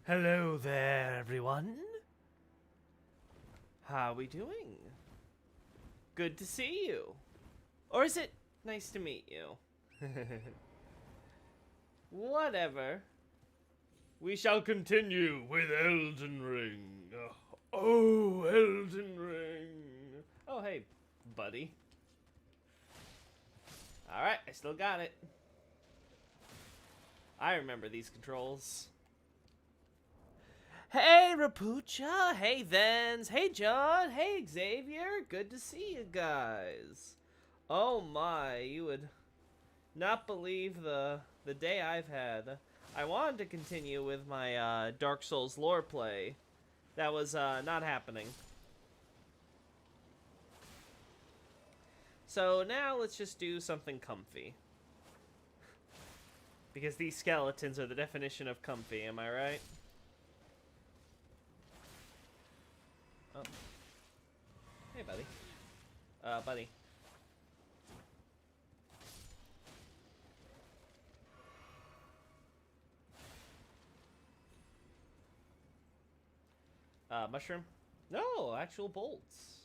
Hello there, everyone. How are we doing? Good to see you. Or is it nice to meet you? Whatever. We shall continue with Elden Ring. Oh, Elden Ring. Oh, hey, buddy. Alright, I still got it. I remember these controls. Hey, Rapucha. Hey, Vens. Hey, John. Hey, Xavier. Good to see you guys. Oh my, you would not believe the day I've had. I wanted to continue with my Dark Souls lore play. That was not happening. So now let's just do something comfy. Because these skeletons are the definition of comfy, am I right? Oh. Hey, buddy. Buddy. Mushroom? No, actual bolts.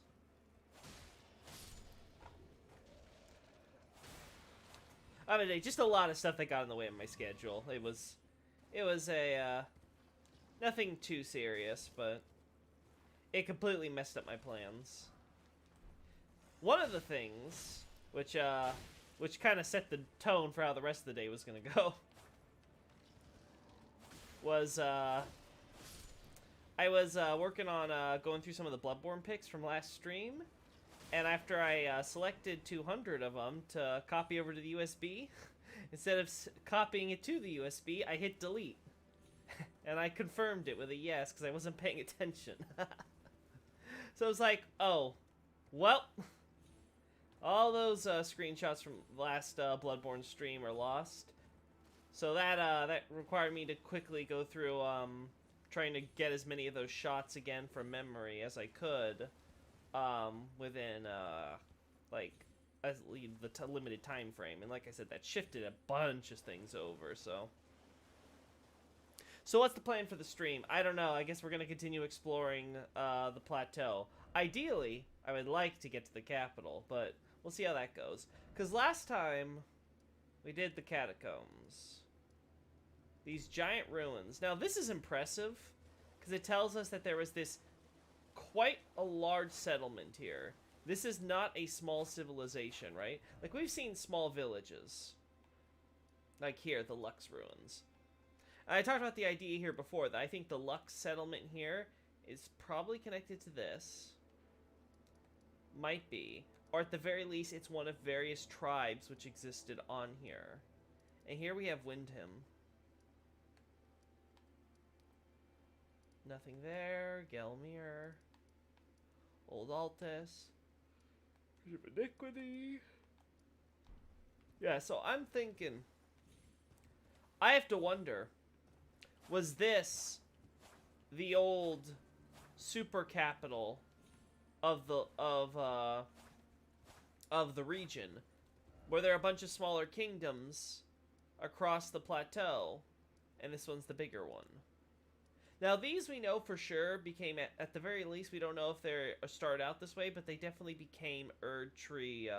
I mean, just a lot of stuff that got in the way of my schedule. It was a, nothing too serious, but it completely messed up my plans. One of the things, which kind of set the tone for how the rest of the day was gonna go, was, I was, working on, going through some of the Bloodborne picks from last stream, and after I selected 200 of them to copy over to the USB, instead of copying it to the USB, I hit delete. And I confirmed it with a yes, because I wasn't paying attention. So I was like, oh, well, all those screenshots from last Bloodborne stream are lost. So that required me to quickly go through trying to get as many of those shots again from memory as I could. Within like the limited time frame, and like I said, that shifted a bunch of things over. So what's the plan for the stream? I don't know. I guess we're gonna continue exploring the plateau. Ideally, I would like to get to the capital, but we'll see how that goes. Because last time we did the catacombs, these giant ruins. Now this is impressive because it tells us that there was this quite a large settlement here. This is not a small civilization, right? Like, we've seen small villages. Like here, the Lux Ruins. And I talked about the idea here before that I think the Lux settlement here is probably connected to this. Might be. Or at the very least, it's one of various tribes which existed on here. And here we have Windham. Nothing there. Gelmir. Old Altus. Iniquity. Yeah, so I'm thinking, I have to wonder, was this the old super capital of the region? Were there a bunch of smaller kingdoms across the plateau, and this one's the bigger one? Now, these we know for sure became, at the very least, we don't know if they started out this way, but they definitely became an Erd Tree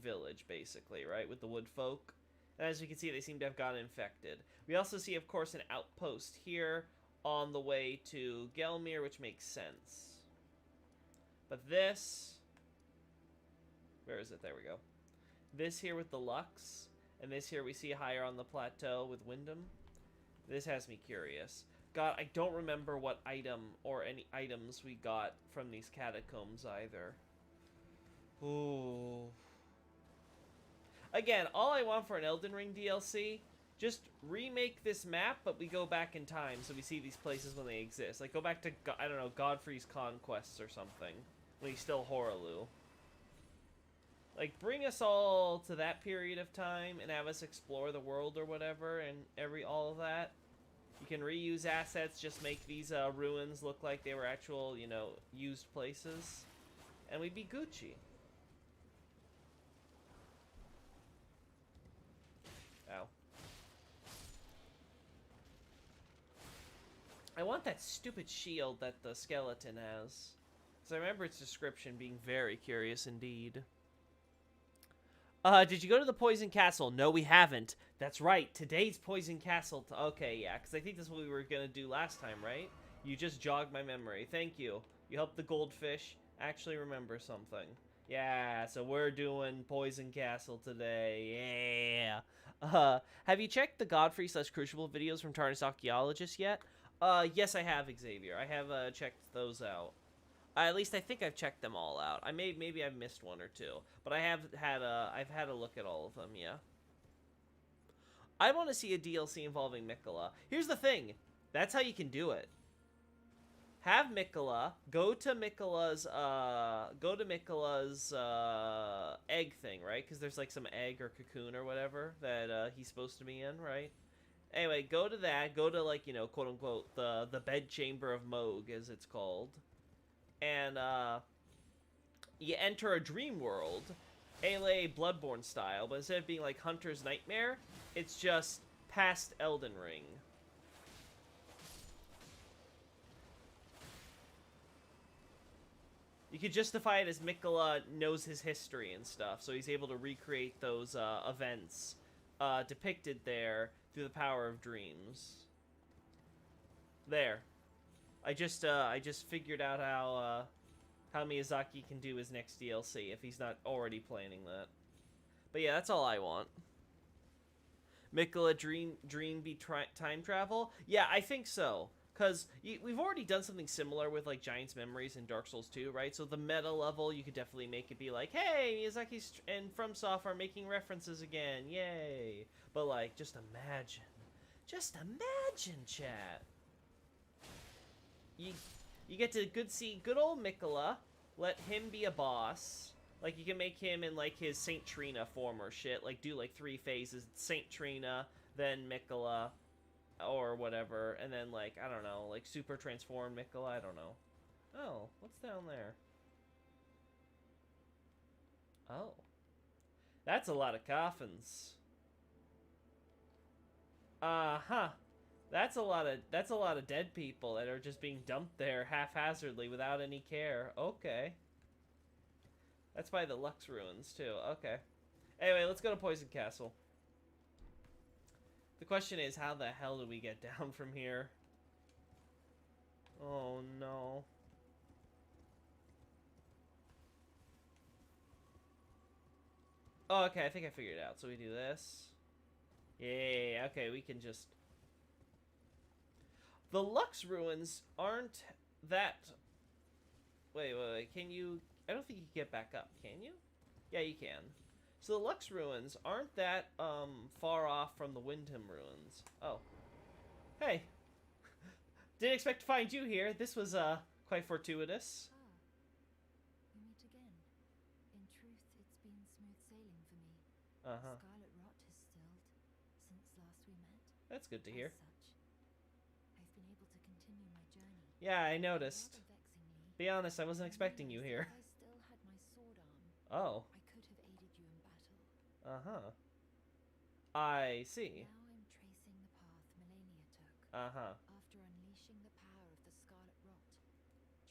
village, basically, right, with the wood folk. And as you can see, they seem to have gotten infected. We also see, of course, an outpost here on the way to Gelmir, which makes sense. But this, where is it? There we go. This here with the Lux, and this here we see higher on the plateau with Windham. This has me curious. God, I don't remember what item or any items we got from these catacombs either. Ooh. Again, all I want for an Elden Ring DLC, just remake this map, but we go back in time so we see these places when they exist. Like, go back to, I don't know, Godfrey's Conquests or something, when he's still Hoaraloo. Like, bring us all to that period of time and have us explore the world or whatever, and all of that. You can reuse assets, just make these ruins look like they were actual, you know, used places. And we'd be Gucci. Ow. I want that stupid shield that the skeleton has. Because I remember its description being very curious indeed. Did you go to the Poison Castle? No, we haven't. That's right. Today's Poison Castle. Okay, yeah, because I think that's what we were going to do last time, right? You just jogged my memory. Thank you. You helped the goldfish actually remember something. Yeah, so we're doing Poison Castle today. Yeah. Have you checked the Godfrey/Crucible videos from Tarnished Archaeologist yet? Yes, I have, Xavier. I have checked those out. At least I think I've checked them all out. Maybe I've missed one or two, but I've had a look at all of them. Yeah. I want to see a DLC involving Mikola. Here's the thing. That's how you can do it. Have Mikola go to Mikola's egg thing, right? Because there's like some egg or cocoon or whatever that he's supposed to be in, right? Anyway, go to that. Go to, like, you know, quote unquote the bed chamber of Moog, as it's called. And you enter a dream world, A.L.A. Bloodborne style, but instead of being like Hunter's Nightmare, it's just past Elden Ring. You could justify it as Mikola knows his history and stuff, so he's able to recreate those events depicted there through the power of dreams. There. I just figured out how Miyazaki can do his next DLC if he's not already planning that. But yeah, that's all I want. Mikola dream be time travel? Yeah, I think so. Because we've already done something similar with, like, Giant's Memories in Dark Souls 2, right? So the meta level, you could definitely make it be like, hey, Miyazaki and FromSoftware are making references again, yay. But, like, just imagine. Just imagine, chat. You get to see good old Mikola, let him be a boss. Like, you can make him in, like, his Saint Trina form or shit. Like, do, like, 3 phases. Saint Trina, then Mikola, or whatever. And then, like, I don't know, like, super transform Mikola, I don't know. Oh, what's down there? Oh. That's a lot of coffins. Uh-huh. That's a lot of dead people that are just being dumped there haphazardly without any care. Okay. That's by the Lux Ruins, too. Okay. Anyway, let's go to Poison Castle. The question is, how the hell do we get down from here? Oh, no. Oh, okay, I think I figured it out. So we do this. Yeah, okay, we can just... The Lux Ruins aren't that... Wait, can you... I don't think you can get back up, can you? Yeah, you can. So the Lux Ruins aren't that, far off from the Windham Ruins. Oh. Hey. Didn't expect to find you here. This was, quite fortuitous. We meet again. In truth, it's been smooth sailing for me. Uh-huh. Scarlet rot has stilled since last we met. That's good to hear. As such, I've been able to continue my journey. Yeah, I noticed. Rather vexingly, Be honest, I wasn't expecting you here. if I still had my sword arm, Oh. I could have aided you in battle. Uh-huh. I see. Now I'm tracing the path Melania took. Uh-huh. After unleashing the power of the Scarlet Rot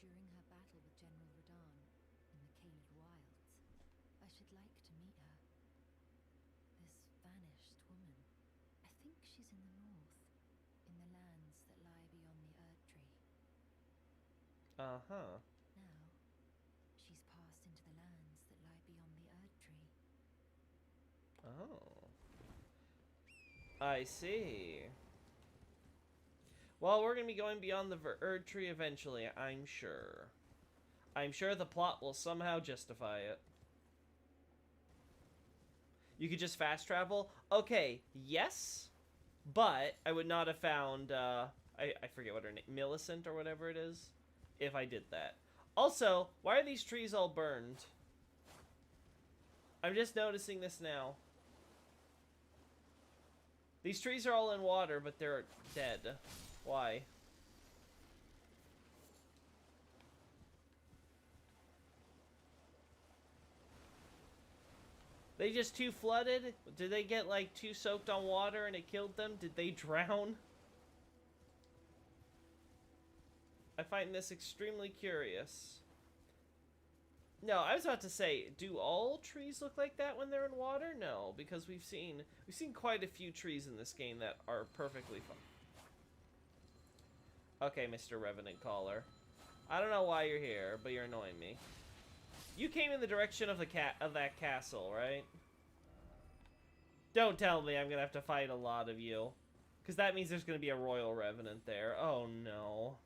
during her battle with General Radahn in the Caelid Wilds. I should like to meet her. This vanished woman. I think she's in the north, in the lands that lie beyond the Erd Tree. Uh-huh. Now, she's passed into the lands that lie beyond the Erd Tree. Oh. I see. Well, we're going to be going beyond the Erd Tree eventually, I'm sure. I'm sure the plot will somehow justify it. You could just fast travel? Okay, yes, but I would not have found, I forget what her name, Millicent or whatever it is, if I did that. Also, why are these trees all burned? I'm just noticing this now. These trees are all in water, but they're dead. Why? They just too flooded? Did they get, like, too soaked on water and it killed them? Did they drown? I find this extremely curious. No, I was about to say, do all trees look like that when they're in water? No, because we've seen quite a few trees in this game that are perfectly fine. Okay, Mr. Revenant Caller. I don't know why you're here, but you're annoying me. You came in the direction of that castle, right? Don't tell me I'm gonna have to fight a lot of you. Because that means there's gonna be a Royal Revenant there. Oh no.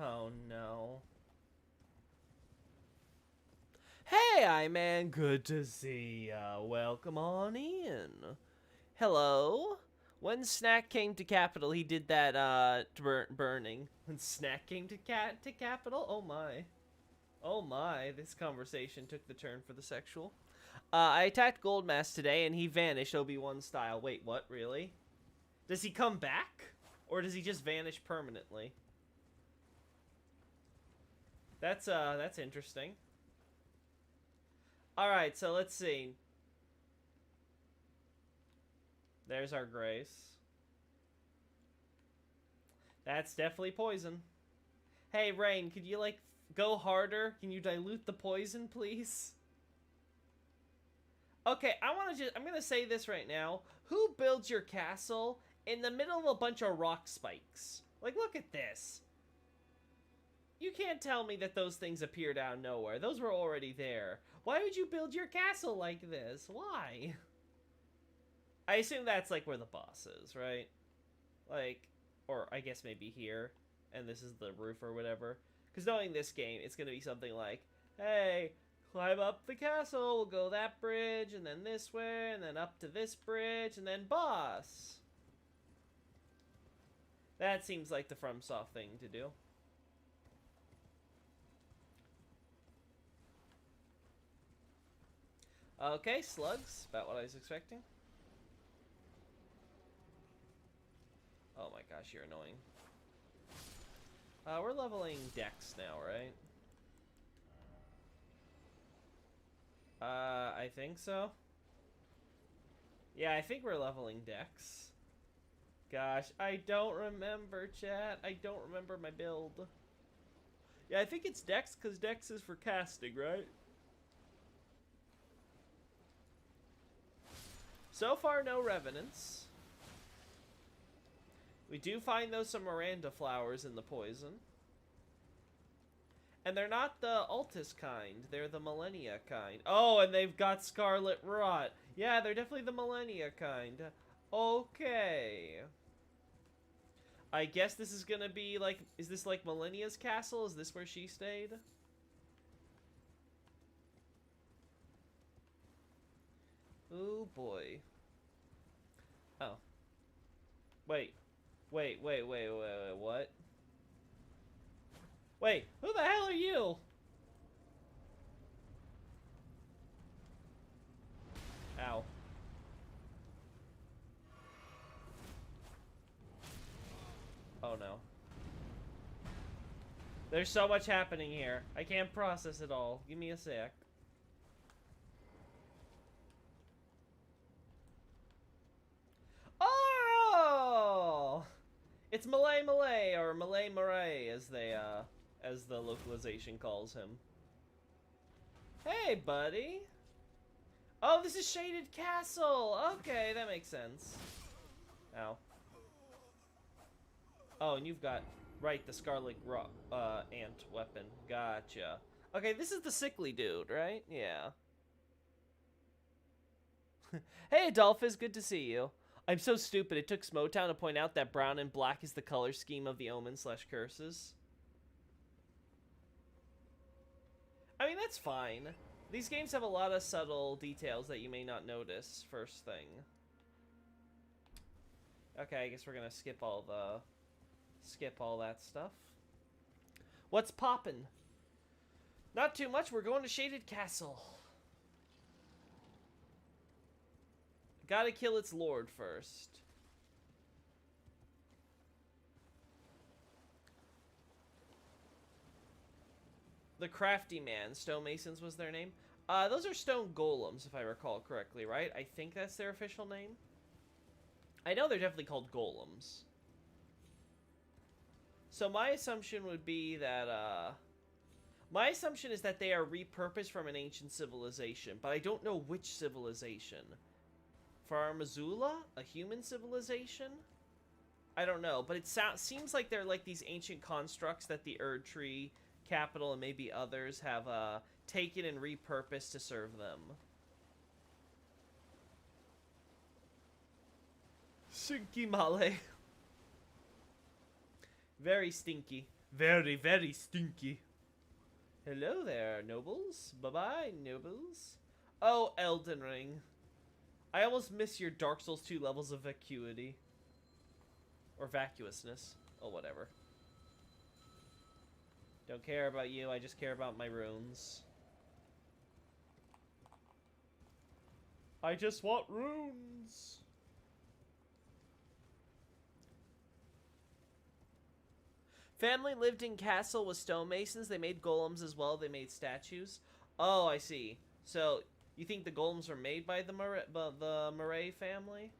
Oh no. Hey, I-Man, good to see ya. Welcome on in. Hello? When Snack came to Capital, he did that, burning. When Snack came to Capital? Oh my. Oh my, this conversation took the turn for the sexual. I attacked Goldmask today, and he vanished Obi-Wan style. Wait, what? Really? Does he come back? Or does he just vanish permanently? That's interesting. Alright, so let's see. There's our Grace. That's definitely poison. Hey, Rain, could you, like, go harder? Can you dilute the poison, please? Okay, I'm gonna say this right now. Who builds your castle in the middle of a bunch of rock spikes? Like, look at this. You can't tell me that those things appeared out of nowhere. Those were already there. Why would you build your castle like this? Why? I assume that's, like, where the boss is, right? Like, or I guess maybe here. And this is the roof or whatever. Because knowing this game, it's going to be something like, hey, climb up the castle, we'll go that bridge, and then this way, and then up to this bridge, and then boss. That seems like the FromSoft thing to do. Okay, slugs. About what I was expecting. Oh my gosh, you're annoying. We're leveling Dex now, right? I think so. Yeah, I think we're leveling Dex. Gosh, I don't remember, chat. I don't remember my build. Yeah, I think it's Dex, because Dex is for casting, right? So far, no Revenants. We do find, though, some Miranda flowers in the poison. And they're not the Altus kind. They're the Millennia kind. Oh, and they've got Scarlet Rot. Yeah, they're definitely the Millennia kind. Okay. I guess this is gonna be, like... Is this, like, Millennia's castle? Is this where she stayed? Oh, boy. Oh. Wait, what? Wait, who the hell are you? Ow. Oh no. There's so much happening here. I can't process it all. Give me a sec. Oh! It's Malay Malay, or Malay Maray, as the localization calls him. Hey, buddy. Oh, this is Shaded Castle. Okay, that makes sense. Ow. Oh, and you've got, right, the Scarlet Ant weapon. Gotcha. Okay, this is the sickly dude, right? Yeah. Hey, Adolphus, good to see you. I'm so stupid, it took Smotown to point out that brown and black is the color scheme of the omen/curses. I mean, that's fine. These games have a lot of subtle details that you may not notice first thing. Okay, I guess we're gonna skip all that stuff. What's poppin'? Not too much, we're going to Shaded Castle. Gotta kill its lord first. The Crafty Man, Stonemasons was their name. Those are stone golems, if I recall correctly, right? I think that's their official name. I know they're definitely called golems. So my assumption would be that, my assumption is that they are repurposed from an ancient civilization, but I don't know which civilization. Farmazula? A human civilization? I don't know, but it seems like they're like these ancient constructs that the Erd Tree Capital and maybe others have taken and repurposed to serve them. Stinky Male. Very stinky. Very, very stinky. Hello there, nobles. Bye-bye, nobles. Oh, Elden Ring. I almost miss your Dark Souls 2 levels of vacuity. Or vacuousness. Oh, whatever. Don't care about you, I just care about my runes. I just want runes. Family lived in castle with stonemasons. They made golems as well. They made statues. Oh, I see. So, you think the golems are made by the Murray family?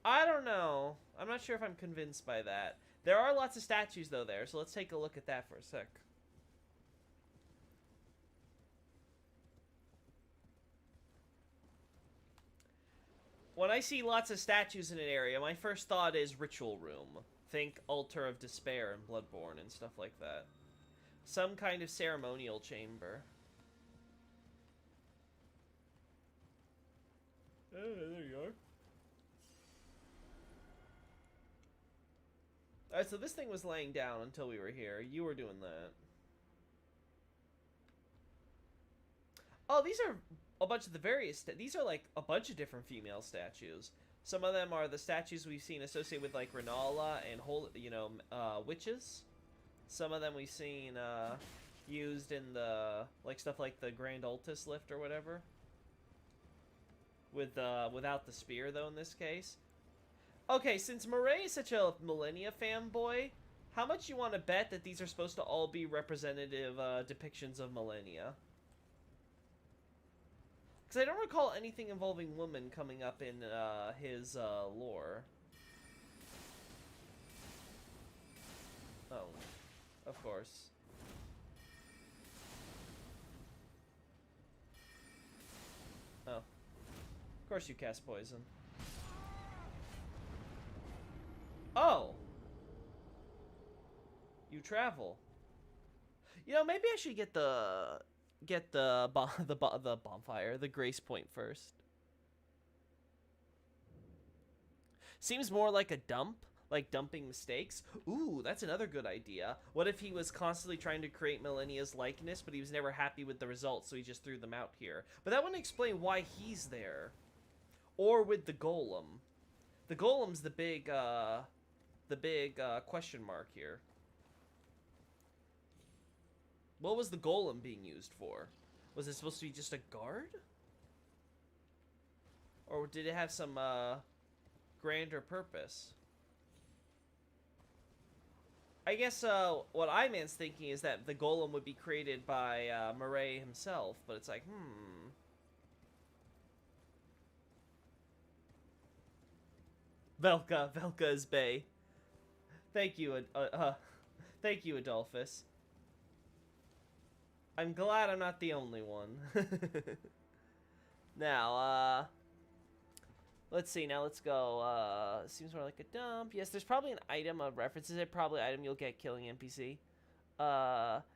I don't know. I'm not sure if I'm convinced by that. There are lots of statues, though, there. So let's take a look at that for a sec. When I see lots of statues in an area, my first thought is ritual room. Think Altar of Despair and Bloodborne and stuff like that. Some kind of ceremonial chamber. Oh, there you are. Alright, so this thing was laying down until we were here. You were doing that. Oh, these are a bunch of the various... These are like a bunch of different female statues. Some of them are the statues we've seen associated with, like, Renala and, witches. Some of them we've seen, used in the, like, stuff like the Grand Altus lift or whatever. With, without the spear, though, in this case. Okay, since Murray is such a Millennia fanboy, how much you want to bet that these are supposed to all be representative, depictions of Millennia? Because I don't recall anything involving women coming up in his lore. Oh, of course. Oh. Of course you cast poison. Oh! You travel. You know, maybe I should get the bonfire, the grace point first. Seems more like a dump, like dumping mistakes. Ooh, that's another good idea. What if he was constantly trying to create Millennia's likeness, but he was never happy with the results, so he just threw them out here? But that wouldn't explain why he's there. Or with the golem. The golem's the big question mark here. What was the golem being used for? Was it supposed to be just a guard? Or did it have some, grander purpose? I guess, what Iman's thinking is that the golem would be created by, Murray himself, but it's like, Velka is Bay. Thank you, thank you, Adolphus. I'm glad I'm not the only one. Now, let's see. Now let's go. Seems more like a dump. Yes, there's probably an item of references. It probably item you'll get killing NPC.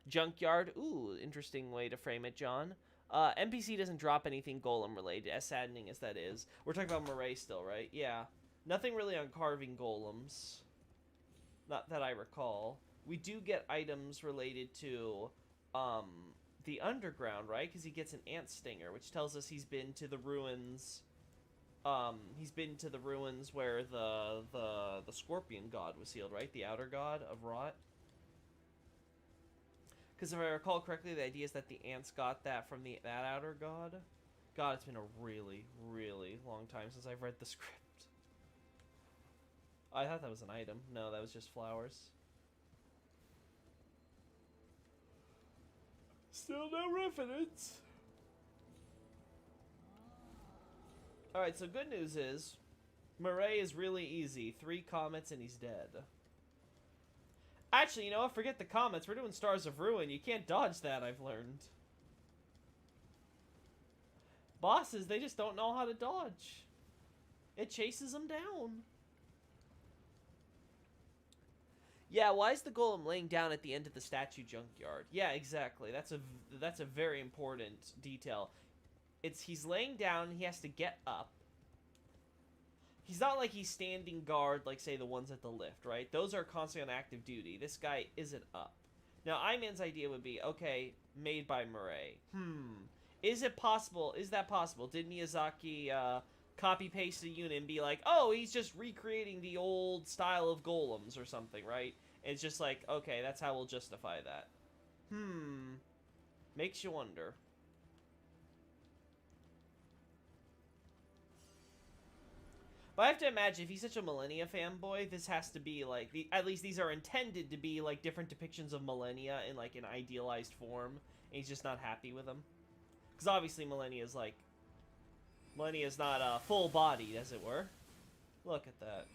Junkyard. Ooh, interesting way to frame it, John. NPC doesn't drop anything golem related, as saddening as that is. We're talking about Murray still, right? Yeah. Nothing really on carving golems. Not that I recall. We do get items related to, the underground, right? Because he gets an ant stinger, which tells us he's been to the ruins. He's been to the ruins where the scorpion god was healed, right? The outer god of rot. Because if I recall correctly, the idea is that the ants got that from that outer god. God, it's been a really, really long time since I've read the script. I thought that was an item. No, that was just flowers. Still no reference. Alright, so good news is, Murray is really easy. 3 comets and he's dead. Actually, you know what? Forget the comets. We're doing Stars of Ruin. You can't dodge that, I've learned. Bosses, they just don't know how to dodge. It chases them down. Yeah, why is the golem laying down at the end of the statue junkyard? Yeah, exactly. That's a very important detail. He's laying down, he has to get up. He's not like he's standing guard like, say, the ones at the lift, right? Those are constantly on active duty. This guy isn't up. Now, Iman's idea would be, okay, made by Murray. Is it possible? Is that possible? Did Miyazaki copy-paste a unit and be like, oh, he's just recreating the old style of golems or something, right? And it's just like, okay, that's how we'll justify that. Makes you wonder. But I have to imagine, if he's such a Millennia fanboy, this has to be, like, at least these are intended to be, like, different depictions of Millennia in, like, an idealized form. And he's just not happy with them. Because obviously Millennia's, like, Millennia's not full-bodied, as it were. Look at that.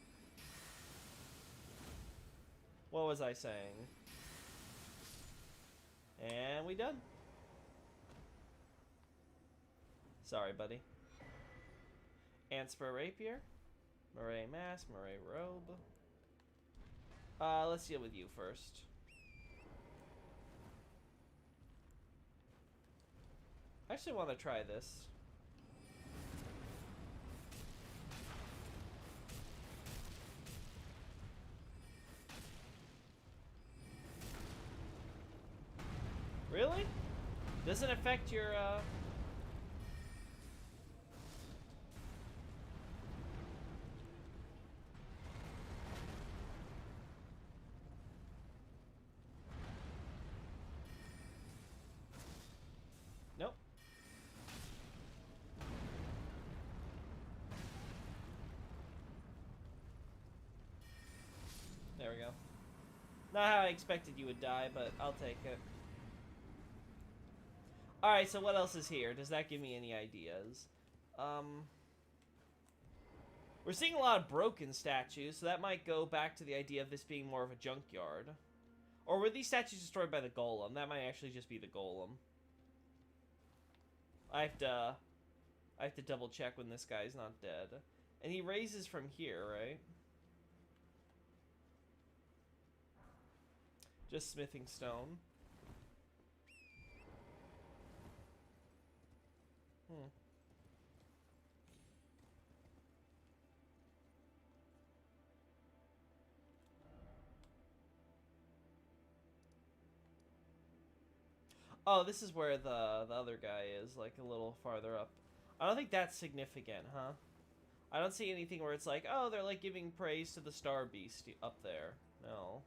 What was I saying? And we done. Sorry, buddy. Anspur Rapier. Murray Mask, Murray Robe. Let's deal with you first. I actually want to try this. Really? Doesn't affect your, Nope. There we go. Not how I expected you would die, but I'll take it. Alright, so what else is here? Does that give me any ideas? We're seeing a lot of broken statues, so that might go back to the idea of this being more of a junkyard. Or were these statues destroyed by the golem? That might actually just be the golem. I have to double check when this guy's not dead. And he raises from here, right? Just smithing stone. Oh, this is where the other guy is, like, a little farther up. I don't think that's significant, huh? I don't see anything where it's like, oh, they're, like, giving praise to the Star Beast up there. No.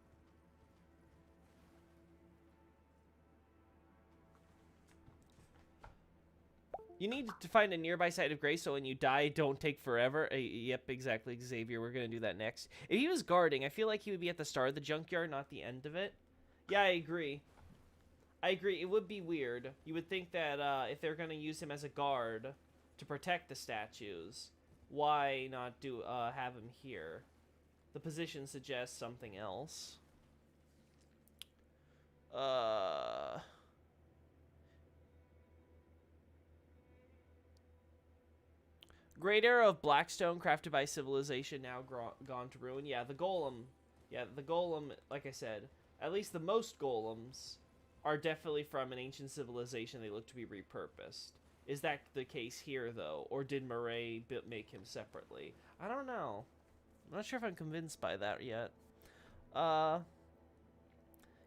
You need to find a nearby site of grace so when you die, don't take forever. Yep, exactly, Xavier. We're going to do that next. If he was guarding, I feel like he would be at the start of the junkyard, not the end of it. Yeah, I agree. I agree. It would be weird. You would think that if they're going to use him as a guard to protect the statues, why not have him here? The position suggests something else. Great Era of Blackstone, crafted by civilization, now gone to ruin. Yeah, the golem. Yeah, the golem, like I said, at least the most golems are definitely from an ancient civilization. They look to be repurposed. Is that the case here, though? Or did Murray make him separately? I don't know. I'm not sure if I'm convinced by that yet.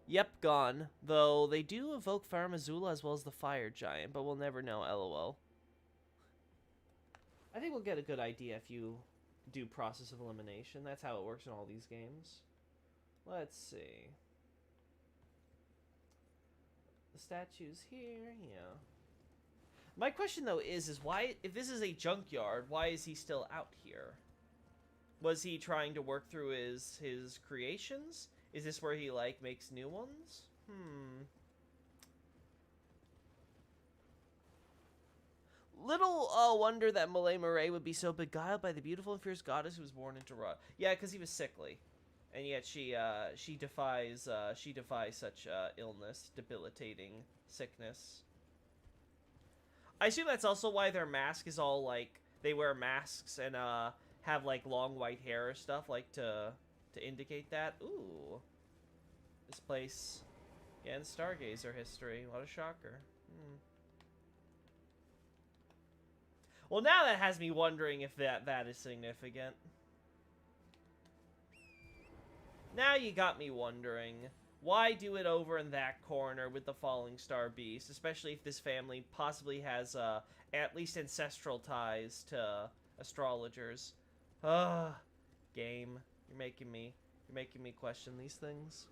Yep, gone. Though they do evoke Fire Missoula as well as the Fire Giant, but we'll never know, lol. I think we'll get a good idea if you do process of elimination. That's how it works in all these games. Let's see. The statues here, yeah. My question, though, is why, if this is a junkyard, why is he still out here? Was he trying to work through his creations? Is this where he, like, makes new ones? Little wonder that Malay Murray would be so beguiled by the beautiful and fierce goddess who was born into Ra. Yeah, because he was sickly, and yet she defies such illness, debilitating sickness. I assume that's also why their mask is all like they wear masks and have like long white hair or stuff like to indicate that. Ooh, this place, again, Stargazer history. What a shocker. Well, now that has me wondering if that is significant. Now you got me wondering, why do it over in that corner with the Falling Star Beast, especially if this family possibly has at least ancestral ties to astrologers? Ugh, game, you're making me question these things.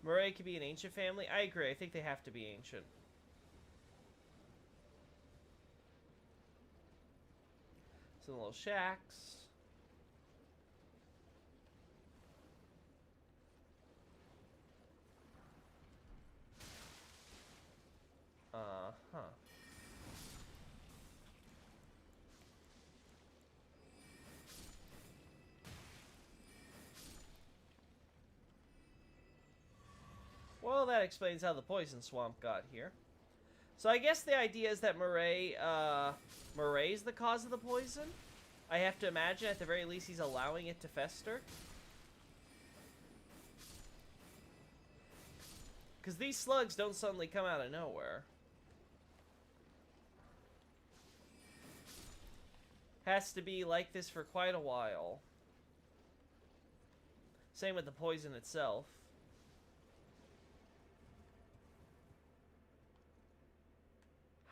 Murray could be an ancient family. I agree. I think they have to be ancient. Some little shacks. Huh. Well, that explains how the poison swamp got here. So I guess the idea is that Murray's the cause of the poison? I have to imagine at the very least he's allowing it to fester. Because these slugs don't suddenly come out of nowhere. Has to be like this for quite a while. Same with the poison itself.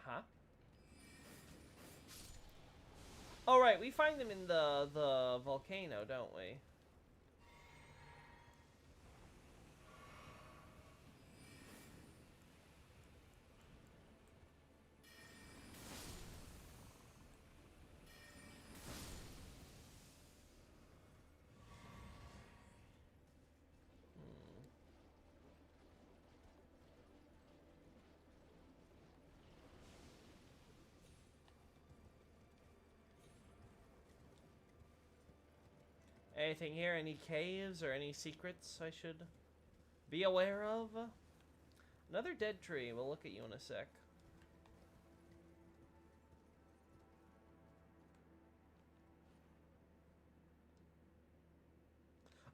Huh? Oh, right, we find them in the volcano, don't we? Anything here? Any caves or any secrets I should be aware of? Another dead tree. We'll look at you in a sec.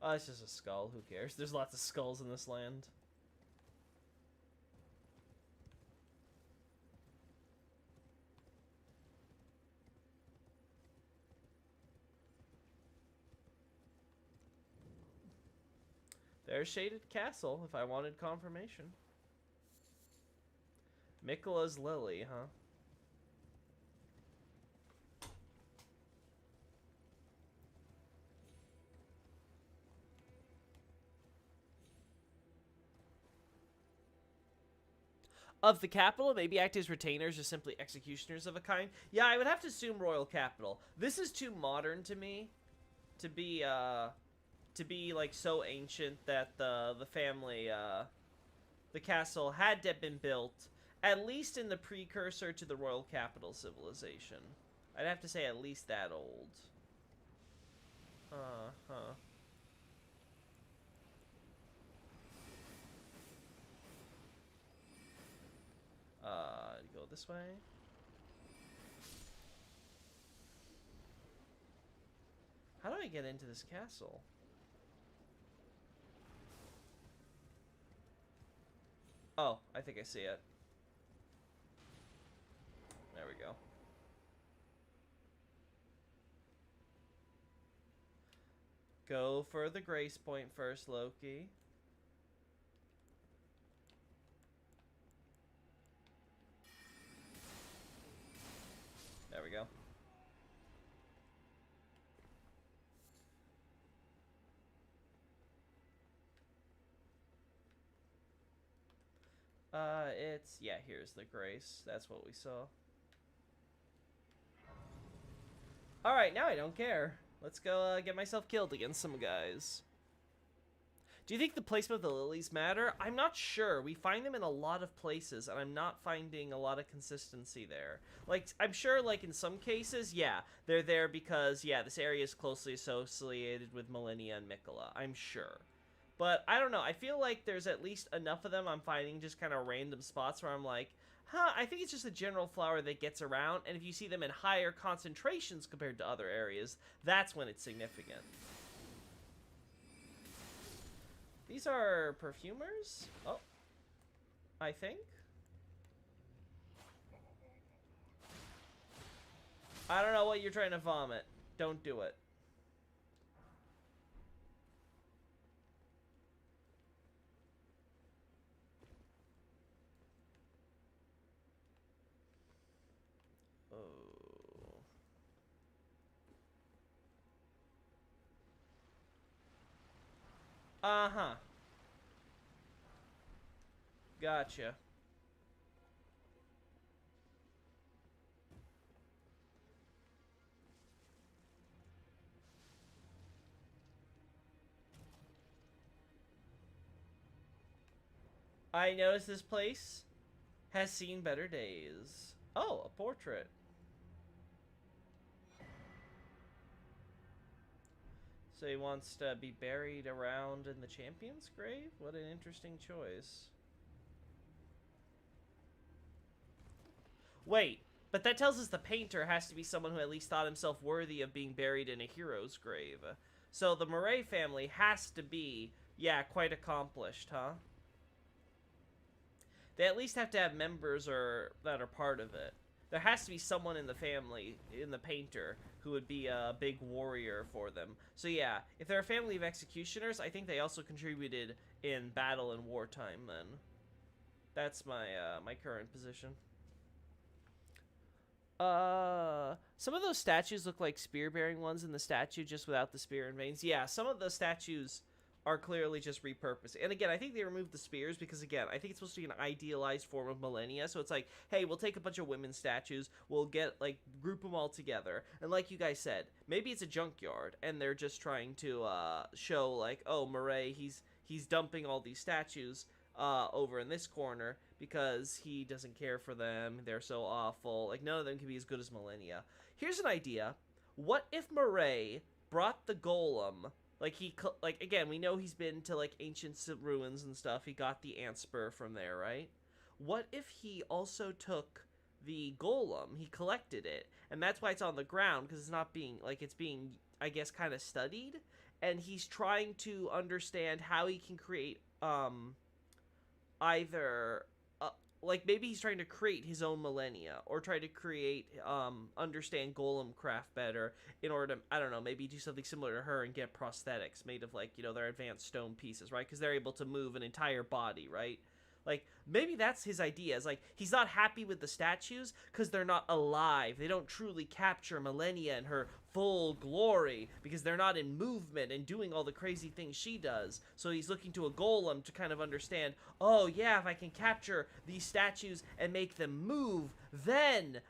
Oh, it's just a skull. Who cares? There's lots of skulls in this land. There's Shaded Castle, if I wanted confirmation. Mikla's Lily, huh? Of the capital, maybe act as retainers or simply executioners of a kind. Yeah, I would have to assume royal capital. This is too modern to me to be like so ancient that the family the castle had to have been built at least in the precursor to the royal capital civilization. I'd have to say at least that old. Uh-huh. Go this way. How do I get into this castle? Oh, I think I see it. There we go. Go for the grace point first, Loki. There we go. Yeah, here's the grace. That's what we saw. Alright, now I don't care. Let's go get myself killed against some guys. Do you think the placement of the lilies matter? I'm not sure. We find them in a lot of places, and I'm not finding a lot of consistency there. Like, I'm sure, like, in some cases, yeah, they're there because, yeah, this area is closely associated with Millennia and Mikola. I'm sure. But, I don't know. I feel like there's at least enough of them I'm finding just kind of random spots where I'm like, huh, I think it's just a general flower that gets around, and if you see them in higher concentrations compared to other areas, that's when it's significant. These are perfumers? Oh. I think. I don't know what you're trying to vomit. Don't do it. Oh. Uh-huh. Gotcha. I noticed this place has seen better days. Oh, a portrait. So he wants to be buried around in the champion's grave? What an interesting choice. Wait, but that tells us the painter has to be someone who at least thought himself worthy of being buried in a hero's grave. So the Murray family has to be, yeah, quite accomplished, huh? They at least have to have members or that are part of it. There has to be someone in the family, in the painter, who would be a big warrior for them. So yeah, if they're a family of executioners, I think they also contributed in battle and wartime then. That's my my current position. Some of those statues look like spear-bearing ones in the statue, just without the spear and veins. Yeah, some of the statues are clearly just repurposed. And again, I think they removed the spears because, again, I think it's supposed to be an idealized form of Millennia. So it's like, hey, we'll take a bunch of women's statues, we'll get, like, group them all together. And like you guys said, maybe it's a junkyard, and they're just trying to show, like, oh, Murray, he's dumping all these statues over in this corner because he doesn't care for them. They're so awful. Like, none of them can be as good as Millennia. Here's an idea. What if Murray brought the golem? Like, like, again, we know he's been to, like, ancient ruins and stuff. He got the ant spur from there, right? What if he also took the golem? He collected it. And that's why it's on the ground, because it's not being, like, it's being, I guess, kind of studied. And he's trying to understand how he can create, either like maybe he's trying to create his own Millennia or try to create understand golem craft better in order to, I don't know, maybe do something similar to her and get prosthetics made of, like, you know, their advanced stone pieces, right? Because they're able to move an entire body, right? Like, maybe that's his idea. Is like, he's not happy with the statues because they're not alive. They don't truly capture Millennia in her full glory because they're not in movement and doing all the crazy things she does. So he's looking to a golem to kind of understand, oh yeah, if I can capture these statues and make them move, then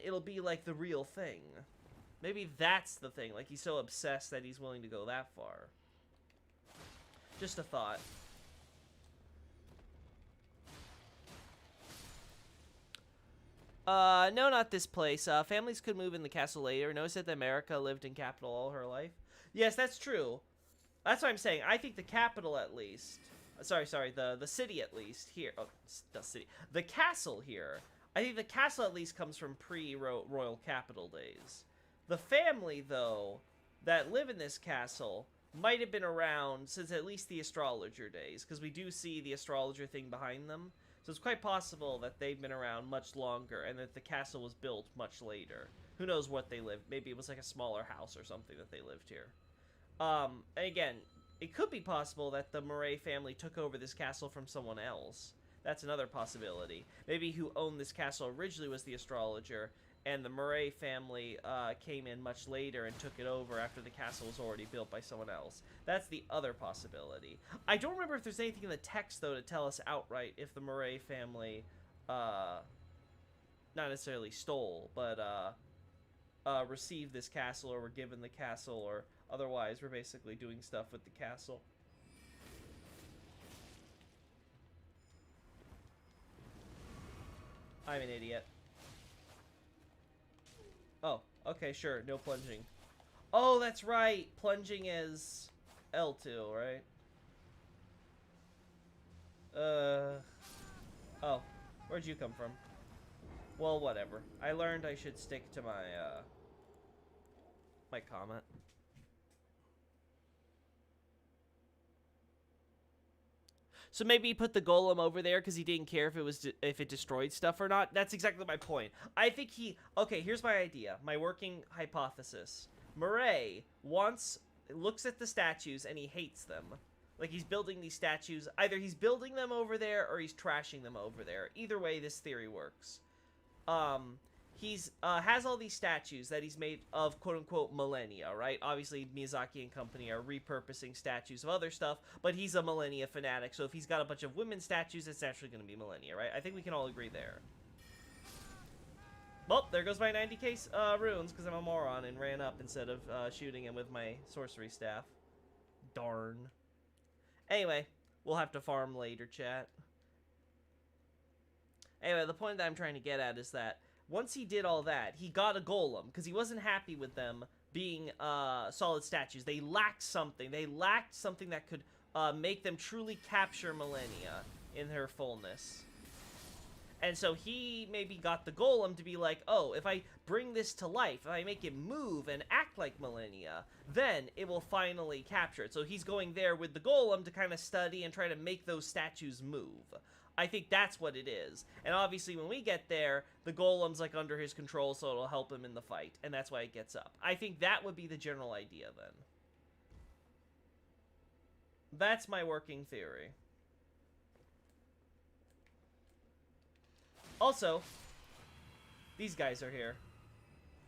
it'll be like the real thing. Maybe that's the thing. Like, he's so obsessed that he's willing to go that far. Just a thought. No, not this place. Families could move in the castle later. Notice that America lived in capital all her life. Yes, that's true. That's what I'm saying. I think the capital, at least. Sorry, the city, at least, here. Oh, the city. The castle here. I think the castle, at least, comes from pre-royal capital days. The family, though, that live in this castle might have been around since at least the astrologer days, because we do see the astrologer thing behind them. So it's quite possible that they've been around much longer and that the castle was built much later. Who knows what they lived. Maybe it was like a smaller house or something that they lived here. And again, it could be possible that the Murray family took over this castle from someone else. That's another possibility. Maybe who owned this castle originally was the astrologer, and the Murray family came in much later and took it over after the castle was already built by someone else. That's the other possibility. I don't remember if there's anything in the text, though, to tell us outright if the Murray family, not necessarily stole, but received this castle or were given the castle or otherwise were basically doing stuff with the castle. I'm an idiot. Oh, okay, sure. No plunging. Oh, that's right. Plunging is L2, right? Oh, where'd you come from? Well, whatever. I learned I should stick to my, my comment. So maybe he put the golem over there because he didn't care if it destroyed stuff or not. That's exactly my point. I think okay, here's my idea. My working hypothesis. Murray looks at the statues and he hates them. Like, he's building these statues. Either he's building them over there or he's trashing them over there. Either way, this theory works. He's has all these statues that he's made of quote-unquote millennia, right? Obviously, Miyazaki and company are repurposing statues of other stuff, but he's a millennia fanatic, so if he's got a bunch of women statues, it's naturally going to be millennia, right? I think we can all agree there. Well, there goes my 90k runes, because I'm a moron and ran up instead of shooting him with my sorcery staff. Darn. Anyway, we'll have to farm later, chat. Anyway, the point that I'm trying to get at is that once he did all that, he got a golem, because he wasn't happy with them being solid statues. They lacked something. They lacked something that could make them truly capture millennia in her fullness. And so he maybe got the golem to be like, oh, if I bring this to life, if I make it move and act like millennia, then it will finally capture it. So he's going there with the golem to kind of study and try to make those statues move. I think that's what it is. And obviously when we get there, the golem's like under his control, so it'll help him in the fight. And that's why it gets up. I think that would be the general idea then. That's my working theory. Also, these guys are here.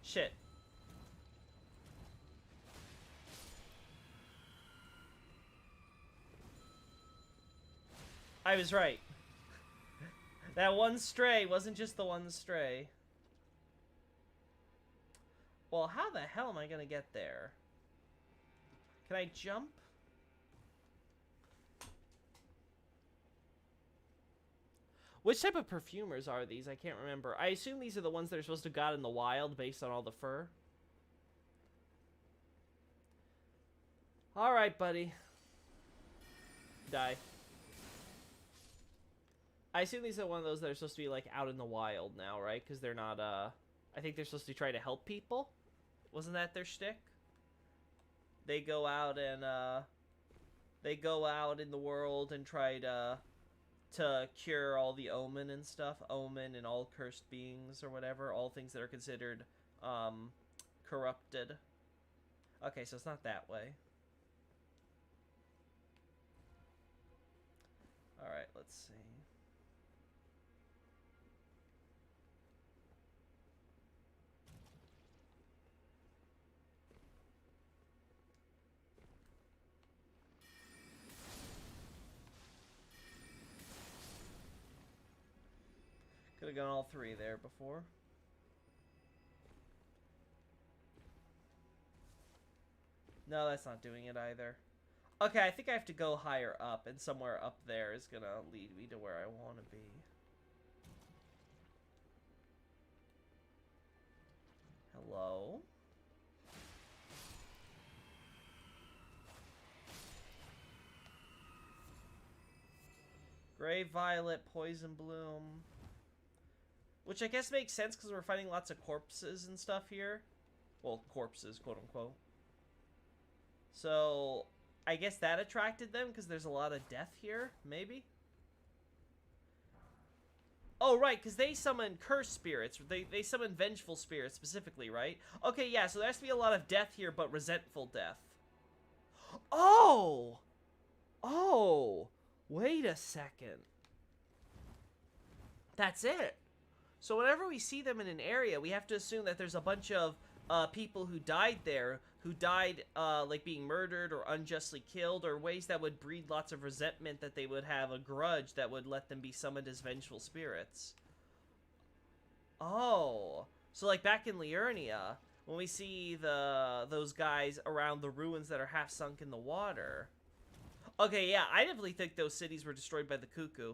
Shit. I was right. That one stray wasn't just the one stray. Well, how the hell am I gonna get there? Can I jump? Which type of perfumers are these? I can't remember. I assume these are the ones that are supposed to got in the wild based on all the fur. Alright, buddy. Die. I assume these are one of those that are supposed to be, like, out in the wild now, right? Because they're not, I think they're supposed to try to help people. Wasn't that their shtick? They go out and, they go out in the world and try to cure all the omen and stuff. Omen and all cursed beings or whatever. All things that are considered, corrupted. Okay, so it's not that way. Alright, let's see. Could have gone all three there before. No, that's not doing it either. Okay, I think I have to go higher up, and somewhere up there is gonna lead me to where I want to be. Hello? Gray Violet, Poison Bloom. Which I guess makes sense because we're fighting lots of corpses and stuff here. Well, corpses, quote-unquote. So, I guess that attracted them because there's a lot of death here, maybe? Oh, right, because they summon cursed spirits. They summon vengeful spirits specifically, right? Okay, yeah, so there has to be a lot of death here, but resentful death. Oh! Oh! Wait a second. That's it. So whenever we see them in an area, we have to assume that there's a bunch of people who died there, who died like being murdered or unjustly killed, or ways that would breed lots of resentment, that they would have a grudge that would let them be summoned as vengeful spirits. Oh. So like back in Liurnia, when we see those guys around the ruins that are half sunk in the water. Okay, yeah, I definitely think those cities were destroyed by the cuckoo.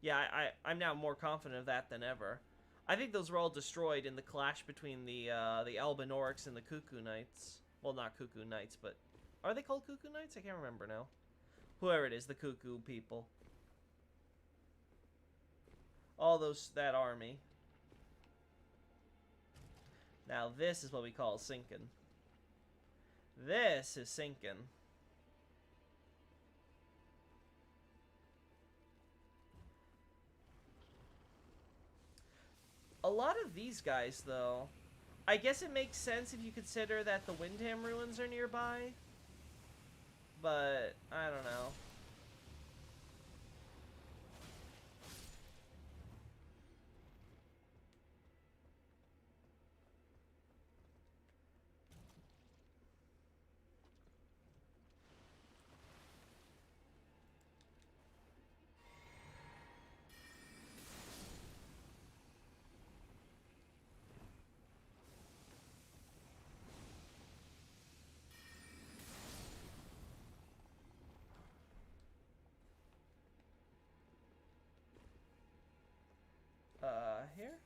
Yeah, I'm now more confident of that than ever. I think those were all destroyed in the clash between the Albinorics and the Cuckoo Knights. Well, not Cuckoo Knights, but are they called Cuckoo Knights? I can't remember now. Whoever it is, the Cuckoo people. All that army. Now this is what we call sinking. This is sinking. A lot of these guys, though, I guess it makes sense if you consider that the Windham ruins are nearby. But, I don't know. Here?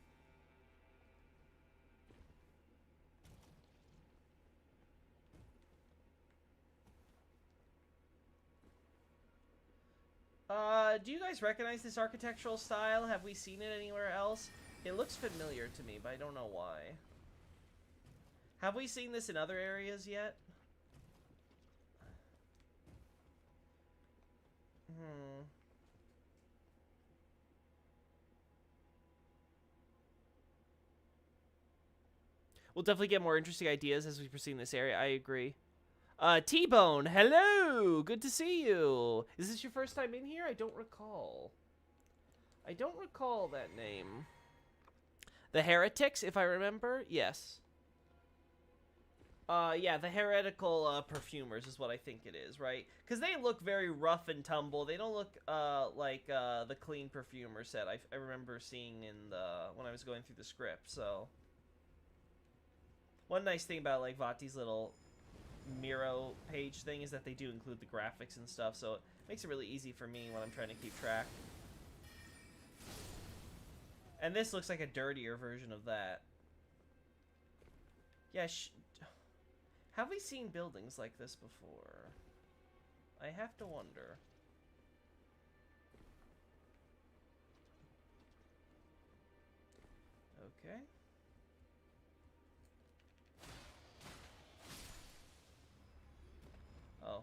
Do you guys recognize this architectural style? Have we seen it anywhere else? It looks familiar to me, but I don't know why. Have we seen this in other areas yet? We'll definitely get more interesting ideas as we proceed in this area. I agree. T-Bone, hello! Good to see you. Is this your first time in here? I don't recall. I don't recall that name. The Heretics, if I remember? Yes. Yeah, the Heretical Perfumers is what I think it is, right? Because they look very rough and tumble. They don't look like the clean perfumer set I remember seeing in when I was going through the script, so... One nice thing about, like, Vati's little Miro page thing is that they do include the graphics and stuff, so it makes it really easy for me when I'm trying to keep track. And this looks like a dirtier version of that. Yeah, have we seen buildings like this before? I have to wonder. Okay. Oh.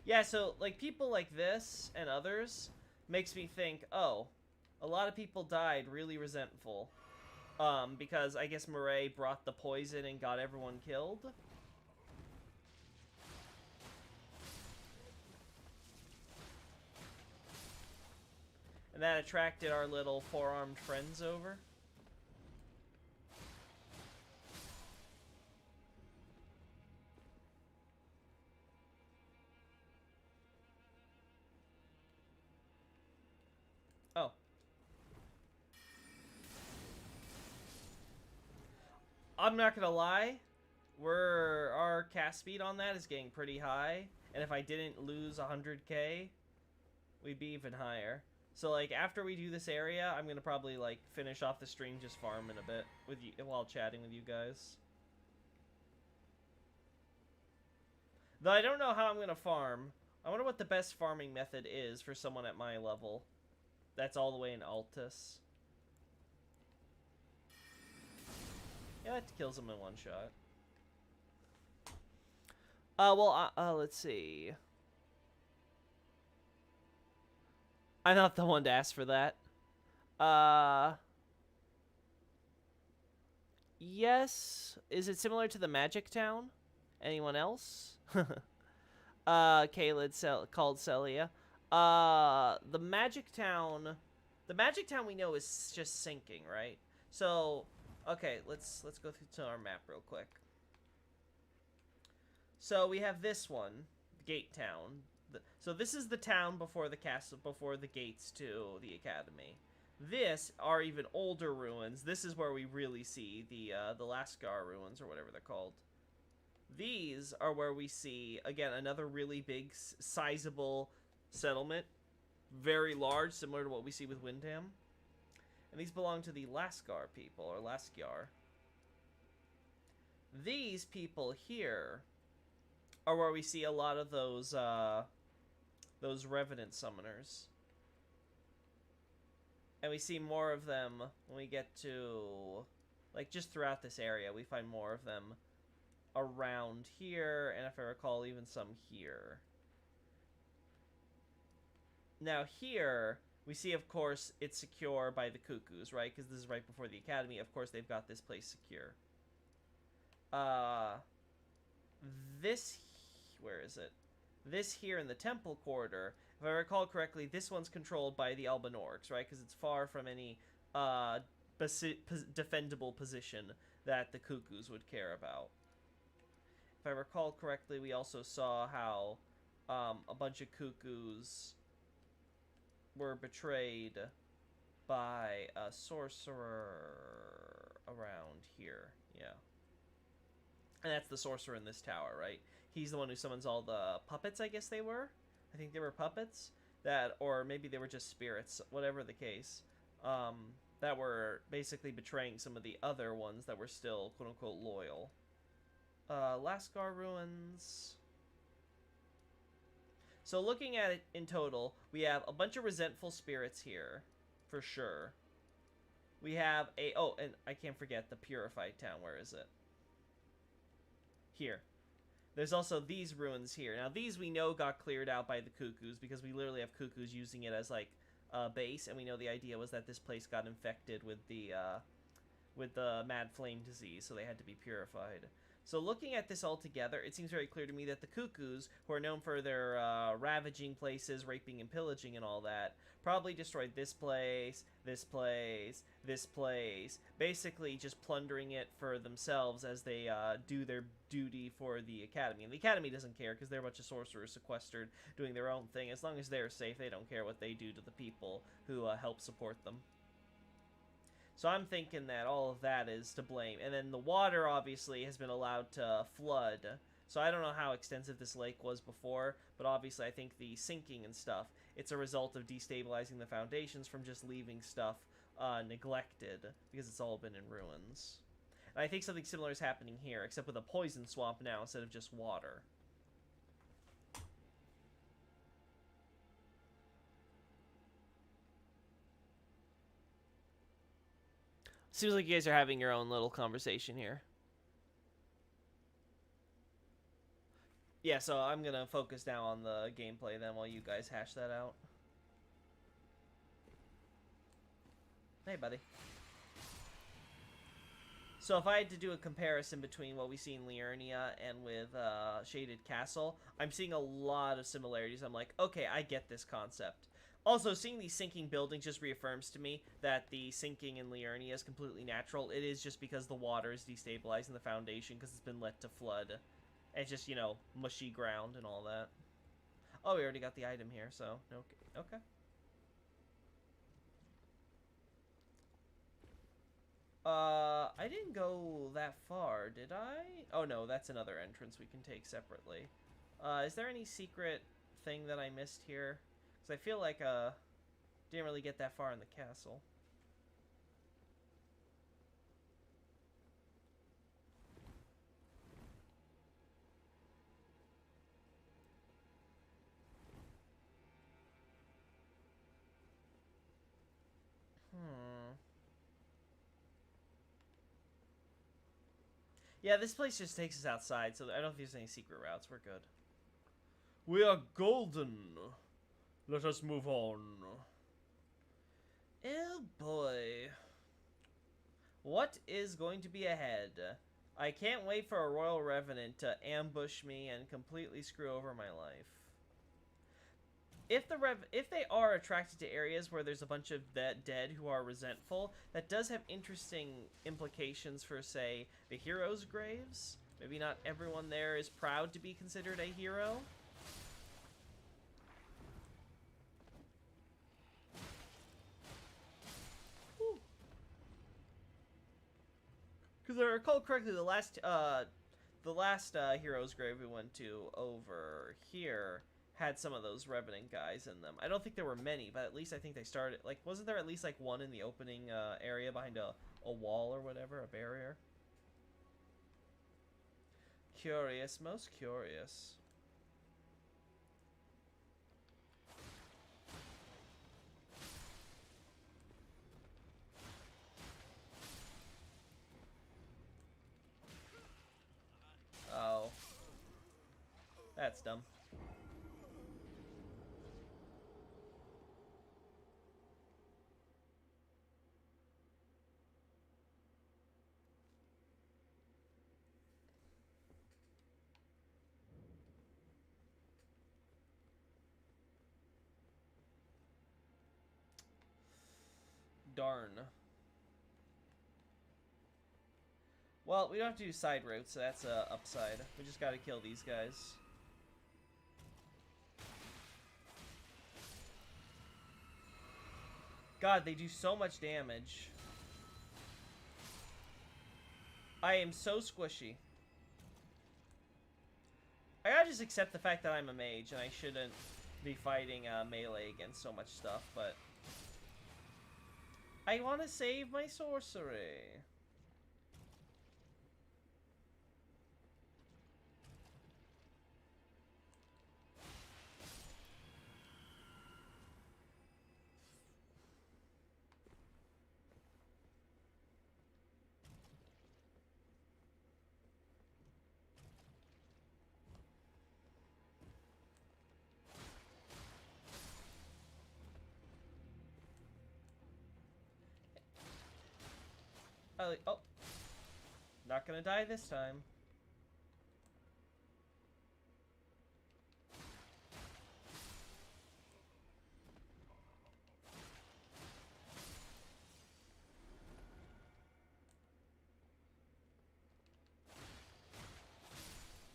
Yeah, so, like, people like this and others makes me think, oh, a lot of people died really resentful. Because I guess Murray brought the poison and got everyone killed. And that attracted our little four-armed friends over. Oh. I'm not gonna lie. Our cast speed on that is getting pretty high. And if I didn't lose 100k, we'd be even higher. So, like, after we do this area, I'm gonna probably, like, finish off the stream just farming a bit with you while chatting with you guys. Though I don't know how I'm gonna farm. I wonder what the best farming method is for someone at my level. That's all the way in Altus. Yeah, that kills him in one shot. Let's see. I'm not the one to ask for that. Yes. Is it similar to the Magic Town? Anyone else? Kaled called Celia. The Magic Town we know is just sinking, right? So, okay, let's go through to our map real quick. So we have this one, Gate Town. So this is the town before the castle, before the gates to the academy. This are even older ruins. This is where we really see the Lascar ruins, or whatever they're called. These are where we see, again, another really big, sizable settlement. Very large, similar to what we see with Windham. And these belong to the Lascar people, or Laskyar. These people here are where we see a lot of those Revenant summoners. And we see more of them when we get to, like, just throughout this area. We find more of them around here, and if I recall, even some here. Now here, we see, of course, it's secure by the Cuckoos, right? Because this is right before the Academy. Of course, they've got this place secure. Where is it? This here in the Temple Corridor, if I recall correctly, this one's controlled by the Albinorks, right? Because it's far from any defendable position that the Cuckoos would care about. If I recall correctly, we also saw how a bunch of Cuckoos were betrayed by a sorcerer around here. Yeah. And that's the sorcerer in this tower, right? He's the one who summons all the puppets, I guess they were. I think they were puppets. Or maybe they were just spirits, whatever the case. That were basically betraying some of the other ones that were still, quote-unquote, loyal. Lascar ruins. So looking at it in total, we have a bunch of resentful spirits here, for sure. We have and I can't forget the purified town. Where is it? Here. There's also these ruins here. Now these we know got cleared out by the Cuckoos because we literally have Cuckoos using it as like a base, and we know the idea was that this place got infected with the Mad Flame disease, so they had to be purified. So looking at this all together, it seems very clear to me that the Cuckoos, who are known for their ravaging places, raping and pillaging and all that, probably destroyed this place, this place, this place, basically just plundering it for themselves as they do their duty for the Academy. And the Academy doesn't care because they're a bunch of sorcerers sequestered doing their own thing. As long as they're safe, they don't care what they do to the people who help support them. So I'm thinking that all of that is to blame. And then the water, obviously, has been allowed to flood. So I don't know how extensive this lake was before, but obviously I think the sinking and stuff, it's a result of destabilizing the foundations from just leaving stuff neglected, because it's all been in ruins. And I think something similar is happening here, except with a poison swamp now instead of just water. Seems like you guys are having your own little conversation here. Yeah, so I'm gonna focus now on the gameplay then while you guys hash that out. Hey, buddy. So if I had to do a comparison between what we see in Liurnia and with Shaded Castle, I'm seeing a lot of similarities. I'm like, okay, I get this concept. Also, seeing these sinking buildings just reaffirms to me that the sinking in Liurnia is completely natural. It is just because the water is destabilizing the foundation because it's been let to flood. And it's just, you know, mushy ground and all that. Oh, we already got the item here, so okay. I didn't go that far, did I? Oh no, that's another entrance we can take separately. Is there any secret thing that I missed here? Because I feel like, didn't really get that far in the castle. Yeah, this place just takes us outside, so I don't think there's any secret routes. We're good. We are golden. Let us move on. Oh boy. What is going to be ahead? I can't wait for a Royal Revenant to ambush me and completely screw over my life. If they are attracted to areas where there's a bunch of dead who are resentful, that does have interesting implications for, say, the heroes' graves. Maybe not everyone there is proud to be considered a hero. Because I recall correctly, the last the last Hero's Grave we went to over here had some of those Revenant guys in them. I don't think there were many, but at least I think they started, like, wasn't there at least, like, one in the opening area behind a wall or whatever, a barrier? Curious, most curious. Oh. That's dumb. Darn. Well, we don't have to do side routes, so that's a upside. We just gotta kill these guys. God, they do so much damage. I am so squishy. I gotta just accept the fact that I'm a mage, and I shouldn't be fighting melee against so much stuff, but I want to save my sorcery. Oh, not gonna die this time.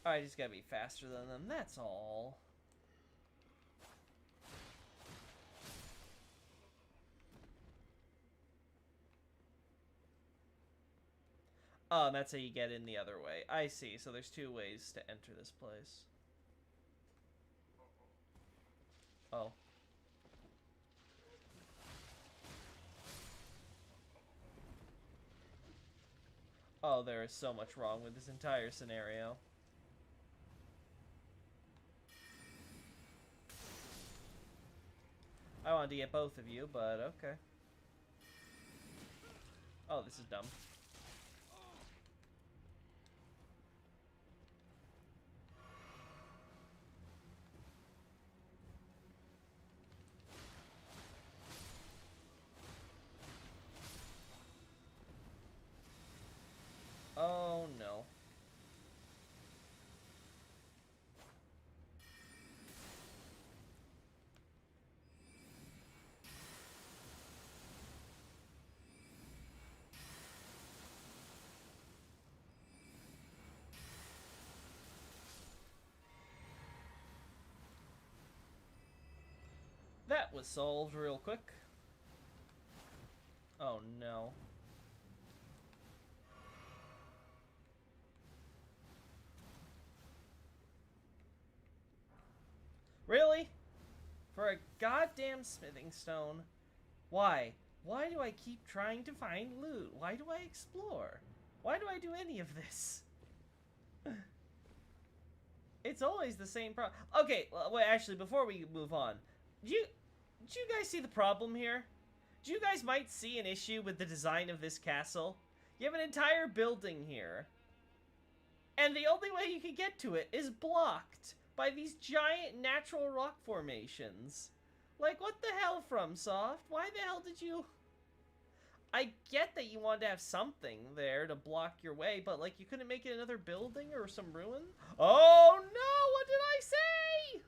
I just gotta be faster than them, that's all. Oh, that's how you get in the other way. I see, so there's two ways to enter this place. Oh. Oh, there is so much wrong with this entire scenario. I wanted to get both of you, but okay. Oh, this is dumb. Oh, no. That was solved real quick. Oh, no. Really? For a goddamn smithing stone? Why? Why do I keep trying to find loot? Why do I explore? Why do I do any of this? It's always the same problem. Okay, wait, actually, before we move on, do you guys see the problem here? Do you guys might see an issue with the design of this castle? You have an entire building here, and the only way you can get to it is blocked by these giant natural rock formations. Like, what the hell, FromSoft? Why the hell did you... I get that you wanted to have something there to block your way, but, like, you couldn't make it another building or some ruin? Oh, no! What did I say?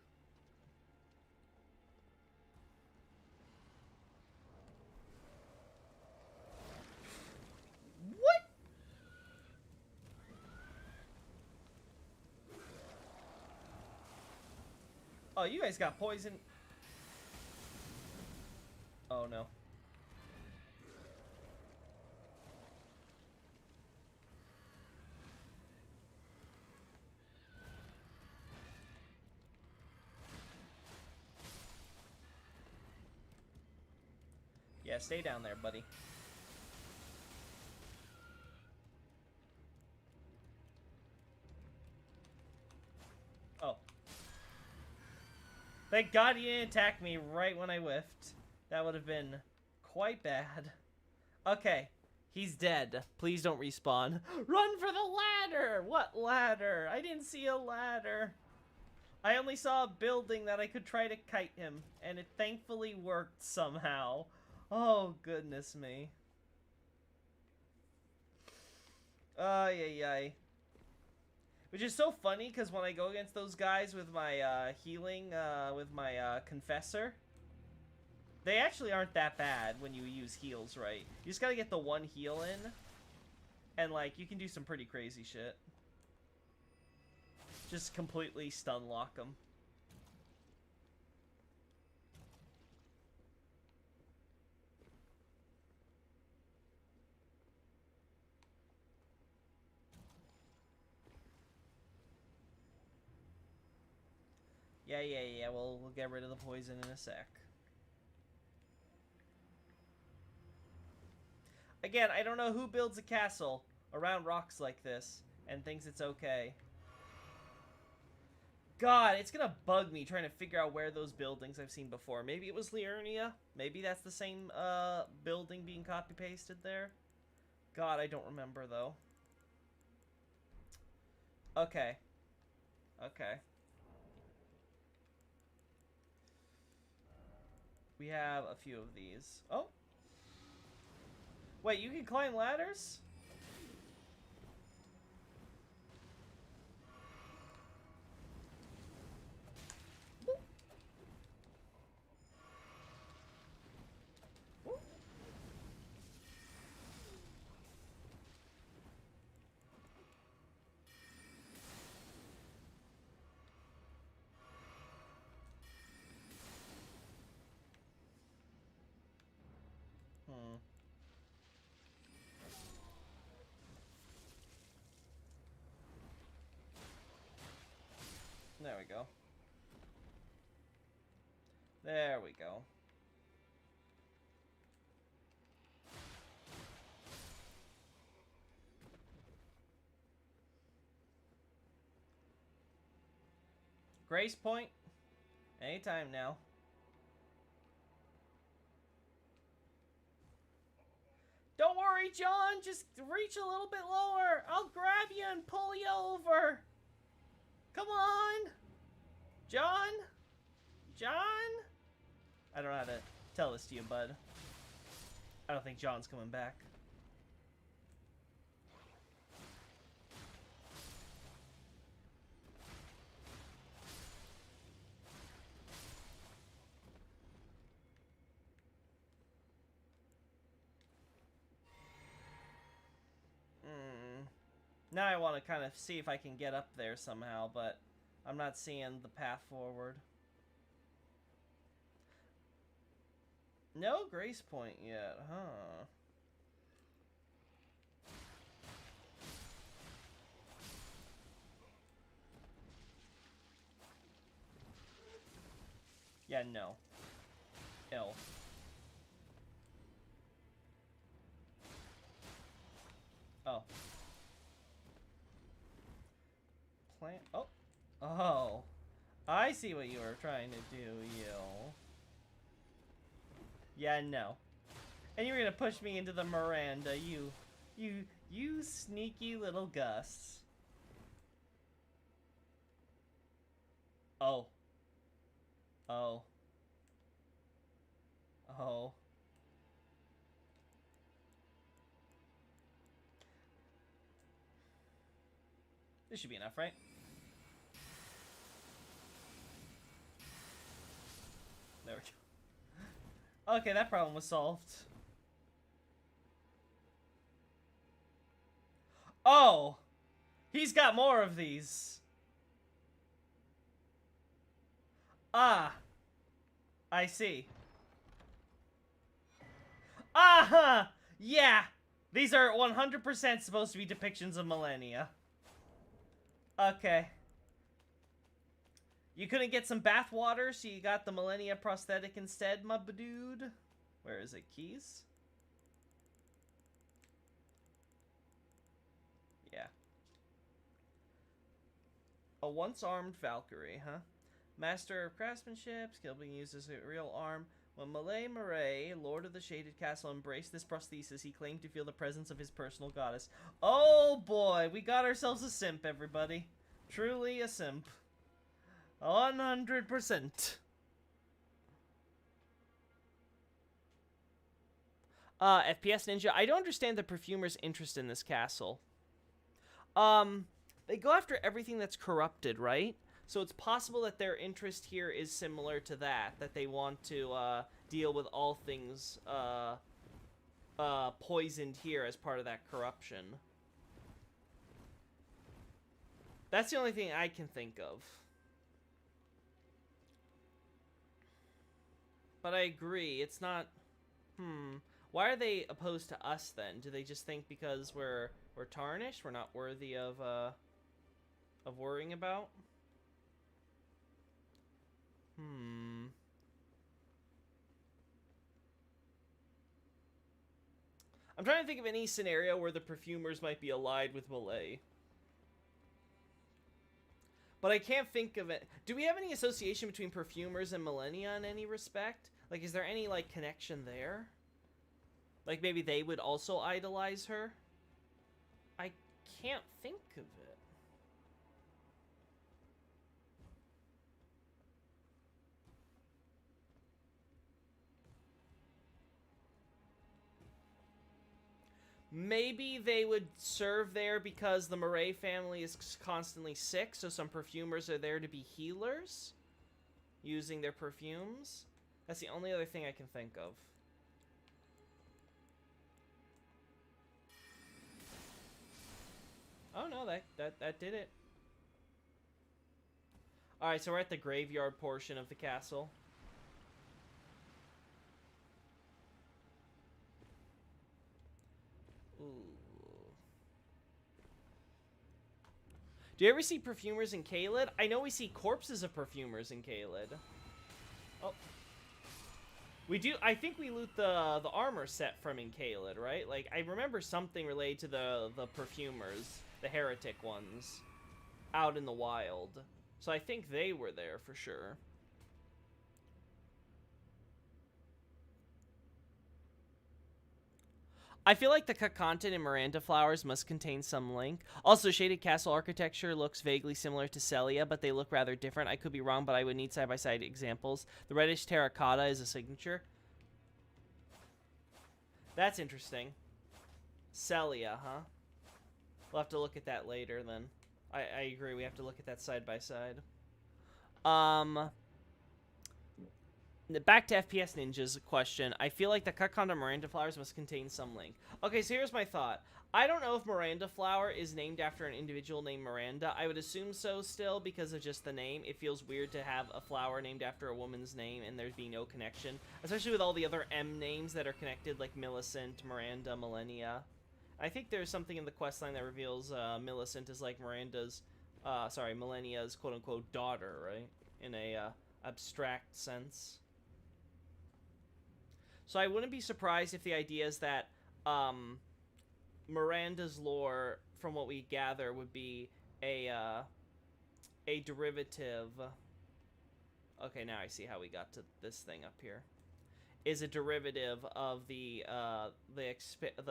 What? Oh, you guys got poison. Oh, no. Yeah, stay down there, buddy. Oh. Thank God he didn't attack me right when I whiffed. That would have been quite bad. Okay. He's dead. Please don't respawn. Run for the ladder! What ladder? I didn't see a ladder. I only saw a building that I could try to kite him, and it thankfully worked somehow. Oh, goodness me. Ay, ay, ay. Which is so funny, because when I go against those guys with my healing, with my confessor, they actually aren't that bad when you use heals right. You just gotta get the one heal in, and like, you can do some pretty crazy shit. Just completely stun lock them. Yeah, we'll get rid of the poison in a sec. Again, I don't know who builds a castle around rocks like this and thinks it's okay. God, it's gonna bug me trying to figure out where those buildings I've seen before. Maybe it was Liurnia. Maybe that's the same building being copy-pasted there. God, I don't remember, though. Okay. Okay. We have a few of these. Oh! Wait, you can climb ladders? There we go. There we go. Grace point. Anytime now. Don't worry, John. Just reach a little bit lower. I'll grab you and pull you over. Come on. John? John? I don't know how to tell this to you, bud. I don't think John's coming back. Now I want to kind of see if I can get up there somehow, but I'm not seeing the path forward. No grace point yet, huh? Yeah, no. Ill. Oh. Plant. Oh. Oh. I see what you were trying to do, you. Yeah, no. And you were gonna push me into the Miranda, you sneaky little Gus. Oh. Oh. Oh. This should be enough, right? There we go. Okay, that problem was solved. Oh! He's got more of these. Ah. I see. Aha! Yeah! These are 100% supposed to be depictions of millennia. Okay. You couldn't get some bath water, so you got the millennia prosthetic instead, my dude? Where is it? Keys? Yeah. A once-armed Valkyrie, huh? Master of craftsmanship, skill being used as a real arm. When Malay Murray, Lord of the Shaded Castle, embraced this prosthesis, he claimed to feel the presence of his personal goddess. Oh boy, we got ourselves a simp, everybody. Truly a simp. 100%. FPS Ninja, I don't understand the perfumer's interest in this castle. They go after everything that's corrupted, right? So it's possible that their interest here is similar to that they want to deal with all things poisoned here as part of that corruption. That's the only thing I can think of. But I agree, it's not... Why are they opposed to us then? Do they just think because we're tarnished, we're not worthy of worrying about? I'm trying to think of any scenario where the perfumers might be allied with Malay. But I can't think of it. Do we have any association between perfumers and Millennia in any respect? Like, is there any, like, connection there? Like, maybe they would also idolize her? I can't think of it. Maybe they would serve there because the Murray family is constantly sick, so some perfumers are there to be healers, using their perfumes. That's the only other thing I can think of. Oh no, that did it. Alright, so we're at the graveyard portion of the castle. Ooh. Do you ever see perfumers in Caelid? I know we see corpses of perfumers in Caelid. Oh. We do, I think we loot the armor set from in Caelid, right? Like, I remember something related to the perfumers, the heretic ones, out in the wild. So I think they were there for sure. I feel like the cut content in Miranda Flowers must contain some link. Also, Shaded Castle architecture looks vaguely similar to Celia, but they look rather different. I could be wrong, but I would need side-by-side examples. The reddish terracotta is a signature. That's interesting. Celia, huh? We'll have to look at that later, then. I agree, we have to look at that side-by-side. Back to FPS Ninja's question. I feel like the cut content Miranda Flowers must contain some link. Okay, so here's my thought. I don't know if Miranda Flower is named after an individual named Miranda. I would assume so still because of just the name. It feels weird to have a flower named after a woman's name and there's being no connection. Especially with all the other M names that are connected, like Millicent, Miranda, Millennia. I think there's something in the questline that reveals Millicent is like Miranda's, Millennia's quote-unquote daughter, right? In a abstract sense. So I wouldn't be surprised if the idea is that Miranda's lore, from what we gather, would be a derivative. Okay, now I see how we got to this thing up here. Is a derivative of the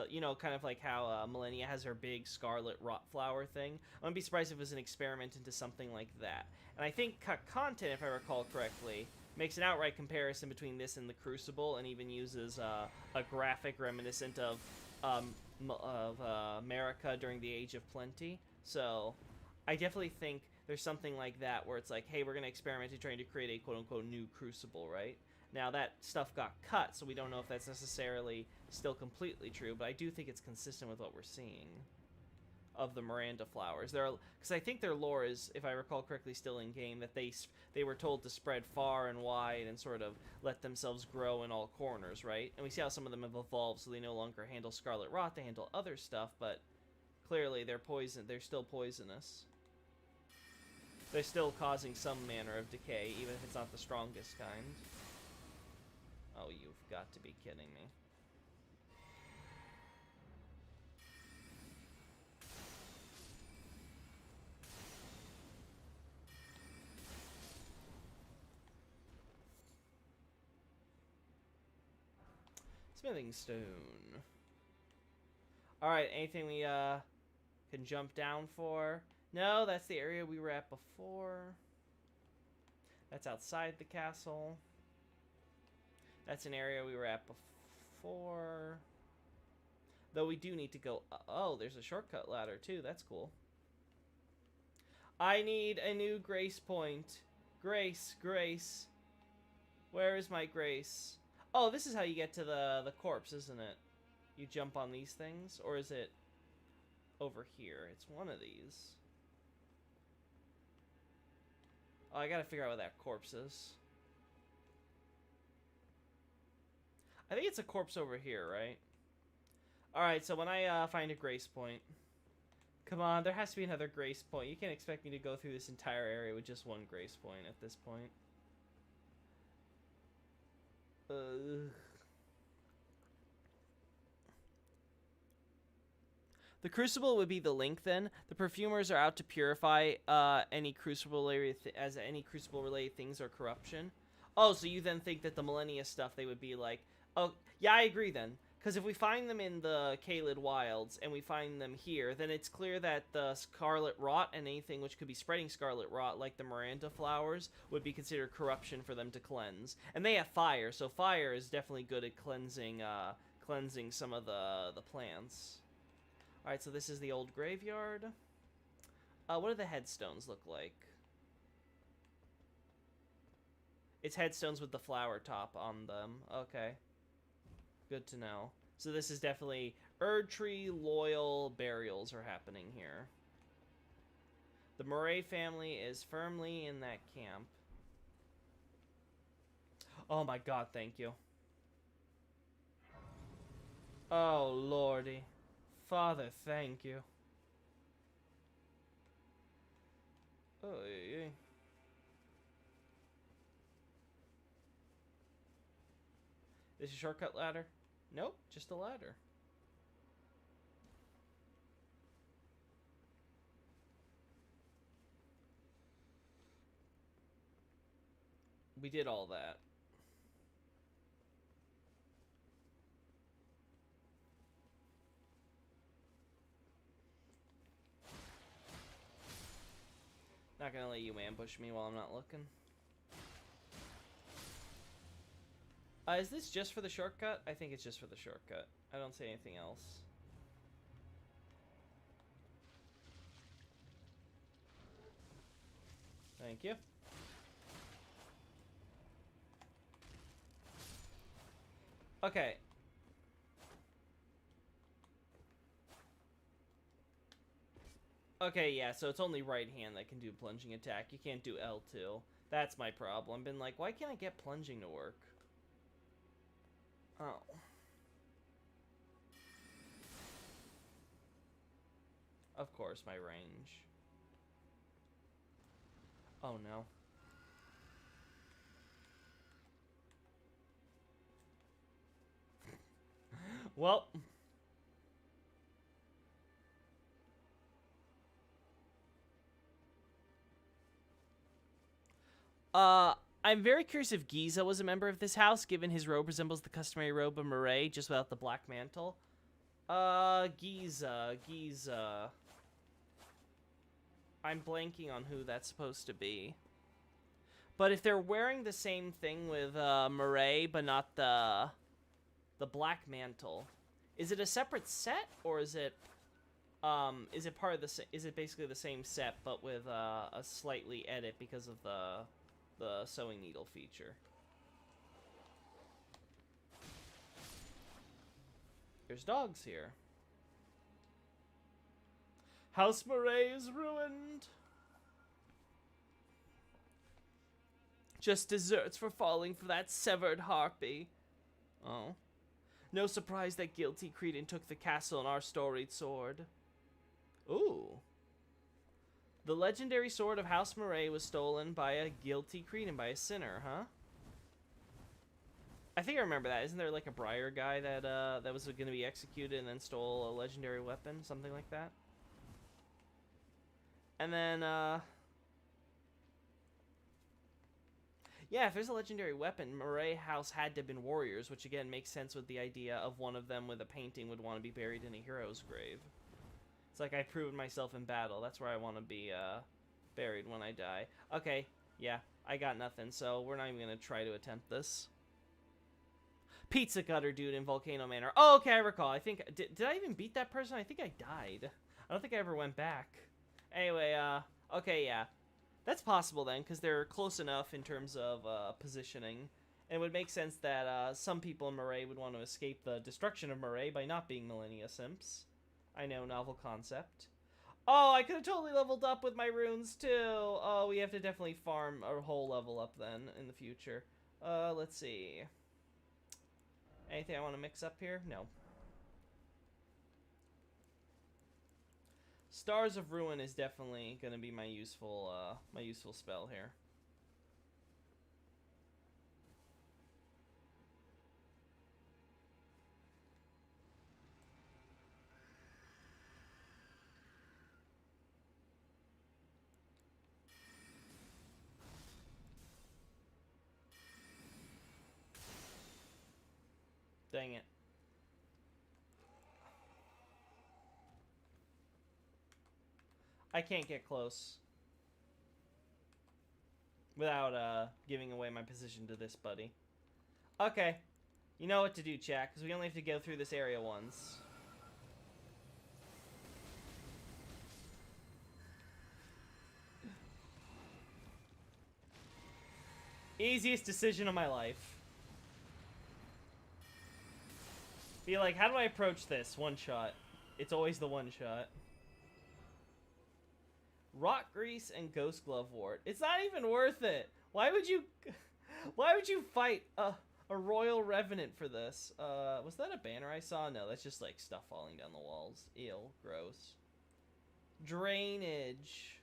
you know, kind of like how Millennia has her big scarlet rot flower thing. I wouldn't be surprised if it was an experiment into something like that. And I think cut content, if I recall correctly, makes an outright comparison between this and the Crucible, and even uses a graphic reminiscent of America during the Age of Plenty. So I definitely think there's something like that where it's like, hey, we're going to experiment in trying to create a quote-unquote new Crucible, right? Now, that stuff got cut, so we don't know if that's necessarily still completely true, but I do think it's consistent with what we're seeing of the Miranda flowers. Because I think their lore is, if I recall correctly, still in game, that they were told to spread far and wide and sort of let themselves grow in all corners, right? And we see how some of them have evolved, so they no longer handle scarlet rot, they handle other stuff, but clearly they're still poisonous. They're still causing some manner of decay, even if it's not the strongest kind. Oh, you've got to be kidding me. Smithing stone. Alright, anything we can jump down for? No, that's the area we were at before. That's outside the castle. That's an area we were at before. Though we do need to go... Oh, there's a shortcut ladder too. That's cool. I need a new grace point. Grace, grace. Where is my grace? Oh, this is how you get to the corpse, isn't it? You jump on these things? Or is it over here? It's one of these. Oh, I gotta figure out what that corpse is. I think it's a corpse over here, right? Alright, so when I find a grace point... Come on, there has to be another grace point. You can't expect me to go through this entire area with just one grace point at this point. The crucible would be the link then. The perfumers are out to purify any crucible related things or corruption. Oh, so you then think that the Millennia stuff they would be like, oh yeah, I agree then. Because if we find them in the Caelid Wilds and we find them here, then it's clear that the Scarlet Rot and anything which could be spreading Scarlet Rot, like the Miranda flowers, would be considered corruption for them to cleanse. And they have fire, so fire is definitely good at cleansing some of the plants. Alright, so this is the old graveyard. What do the headstones look like? It's headstones with the flower top on them. Okay. Good to know. So this is definitely Erdtree loyal burials are happening here. The Murray family is firmly in that camp. Oh my god, thank you. Oh lordy. Father, thank you. Oh, yeah. This is a shortcut ladder? Nope, just a ladder. We did all that. Not gonna let you ambush me while I'm not looking. Is this just for the shortcut? I think it's just for the shortcut. I don't see anything else. Thank you. Okay. Okay, yeah, so it's only right hand that can do plunging attack. You can't do L2. That's my problem. Been like, why can't I get plunging to work? Oh. Of course, my range. Oh no. Well. I'm very curious if Giza was a member of this house, given his robe resembles the customary robe of Murray, just without the black mantle. Giza. I'm blanking on who that's supposed to be. But if they're wearing the same thing with, Murray, but not the black mantle, is it a separate set, or is it part of the, is it basically the same set, but with, a slightly edit because of the sewing needle feature? There's dogs here. House Murray is ruined. Just desserts for falling for that severed harpy. Oh. No surprise that guilty Cretan took the castle and our storied sword. Ooh. The legendary sword of House Murray was stolen by a guilty Cretan, by a sinner, huh? I think I remember that. Isn't there like a Briar guy that that was going to be executed and then stole a legendary weapon, something like that? And then yeah, if there's a legendary weapon, Murray House had to have been warriors, which again makes sense with the idea of one of them with a painting would want to be buried in a hero's grave. It's like I've proven myself in battle. That's where I want to be buried when I die. Okay, yeah, I got nothing, so we're not even going to try to attempt this. Pizza Gutter dude in Volcano Manor. Oh, okay, I recall. I think... Did I even beat that person? I think I died. I don't think I ever went back. Anyway, okay, yeah. That's possible then, because they're close enough in terms of positioning. And it would make sense that some people in Murray would want to escape the destruction of Murray by not being Millennia Simps. I know, novel concept. Oh, I could have totally leveled up with my runes, too. Oh, we have to definitely farm a whole level up then in the future. Let's see. Anything I want to mix up here? No. Stars of Ruin is definitely going to be my useful spell here. Dang it. I can't get close without giving away my position to this buddy. Okay. You know what to do, chat, because we only have to go through this area once. Easiest decision of my life. Be like, how do I approach this? One shot. It's always the one shot. Rock Grease and Ghost Glove Ward. It's not even worth it. Why would you fight a Royal Revenant for this? Was that a banner I saw? No, that's just like stuff falling down the walls. Ew, gross. Drainage.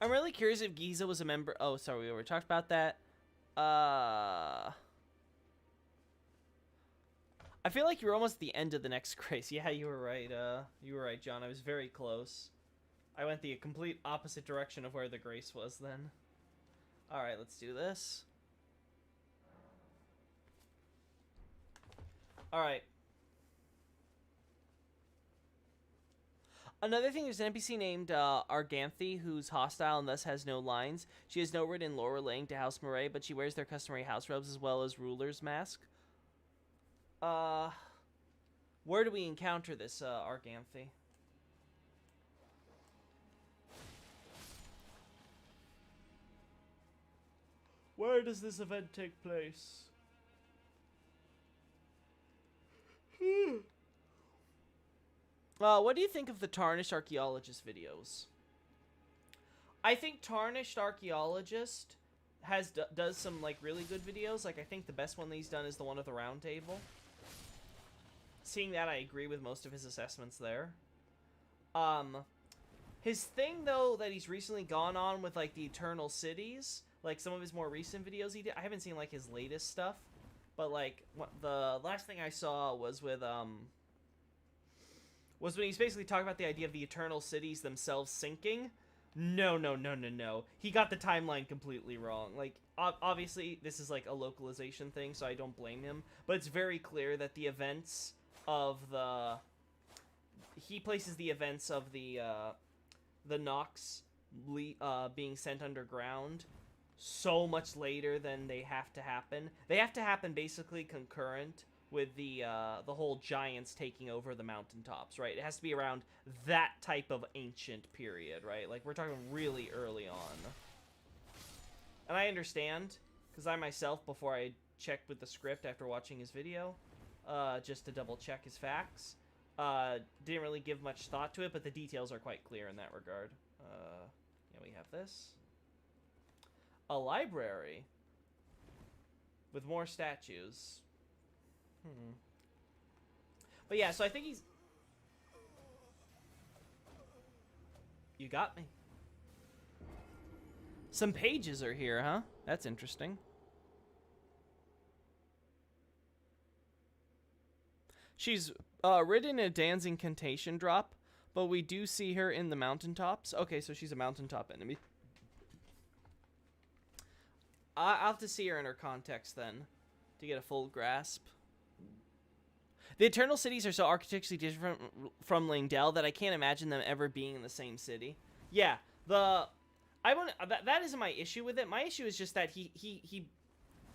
I'm really curious if Giza was a member. Oh, sorry, we already talked about that. I feel like you were almost at the end of the next grace. Yeah, you were right. You were right, John. I was very close. I went the complete opposite direction of where the grace was then. All right, let's do this. All right. Another thing, there's an NPC named Arganthe, who's hostile and thus has no lines. She has no word in lore relating to House Murray, but she wears their customary house robes as well as ruler's mask. Where do we encounter this Arganthe? Where does this event take place? What do you think of the Tarnished Archaeologist videos? I think Tarnished Archaeologist does some like really good videos. Like I think the best one that he's done is the one of the round table. Seeing that, I agree with most of his assessments there. His thing though that he's recently gone on with like the Eternal Cities, like some of his more recent videos he did. I haven't seen like his latest stuff, but like the last thing I saw was with was when he's basically talking about the idea of the Eternal Cities themselves sinking. No. He got the timeline completely wrong. Like, obviously, this is like a localization thing, so I don't blame him. But it's very clear that the events of the... He places the events of the Nox being sent underground so much later than they have to happen. They have to happen basically concurrent with the whole giants taking over the mountaintops, right? It has to be around that type of ancient period, right? Like, we're talking really early on. And I understand, because I myself, before I checked with the script after watching his video, just to double check his facts, didn't really give much thought to it, but the details are quite clear in that regard. Yeah, we have this. A library with more statues. But yeah, so I think he's... You got me. Some pages are here, huh? That's interesting. She's ridden a Dan's incantation drop, but we do see her in the mountaintops. Okay, so she's a mountaintop enemy. I'll have to see her in her context then to get a full grasp. The Eternal Cities are so architecturally different from Lingdell that I can't imagine them ever being in the same city. Yeah, that isn't my issue with it. My issue is just that he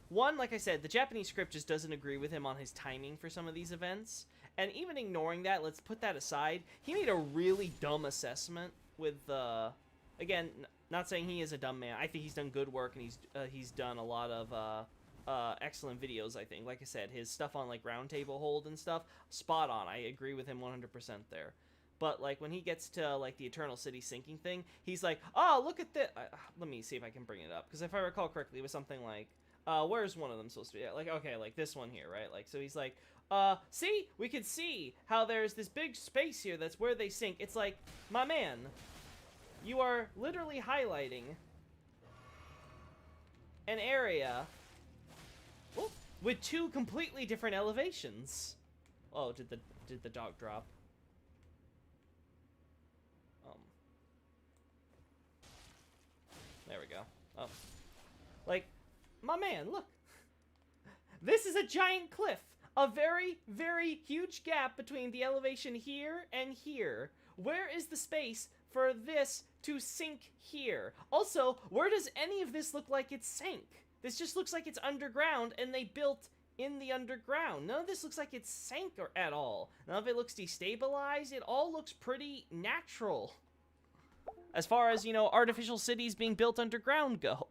one, like I said, the Japanese script just doesn't agree with him on his timing for some of these events. And even ignoring that, let's put that aside. He made a really dumb assessment with again, not saying he is a dumb man. I think he's done good work, and he's done a lot of excellent videos, I think. Like I said, his stuff on like Roundtable Hold and stuff, spot on. I agree with him 100% there. But like when he gets to like the Eternal City sinking thing, he's like, "Oh, look at this." Let me see if I can bring it up, because if I recall correctly, it was something like, where's one of them supposed to be? Like, okay, like this one here, right? Like, so he's like, see, we can see how there's this big space here that's where they sink. It's like, my man, you are literally highlighting an area with two completely different elevations. Oh, did the dog drop? There we go. Oh. Like, my man, look. This is a giant cliff. A very, very huge gap between the elevation here and here. Where is the space for this to sink here? Also, where does any of this look like it sank? This just looks like it's underground, and they built in the underground. None of this looks like it sank at all. None of it looks destabilized. It all looks pretty natural. As far as, you know, artificial cities being built underground go.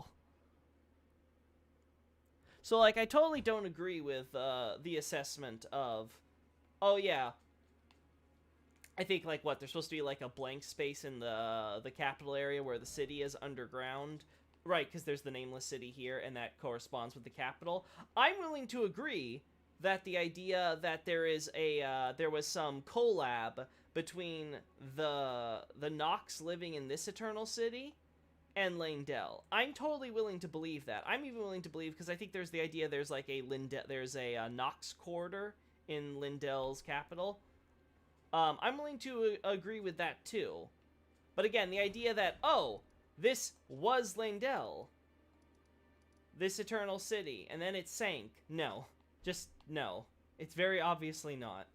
So, like, I totally don't agree with the assessment of, oh, yeah, I think, like, what, there's supposed to be, like, a blank space in the capital area where the city is underground. Right, because there's the nameless city here, and that corresponds with the capital. I'm willing to agree that the idea that there was some collab between the Nox living in this Eternal City and Lingdell. I'm totally willing to believe that. I'm even willing to believe, because I think there's the idea there's like there's a Nox corridor in Lindell's capital. I'm willing to agree with that too. But again, the idea that, oh, this was Lingdell, this Eternal City, and then it sank. No. Just no. It's very obviously not.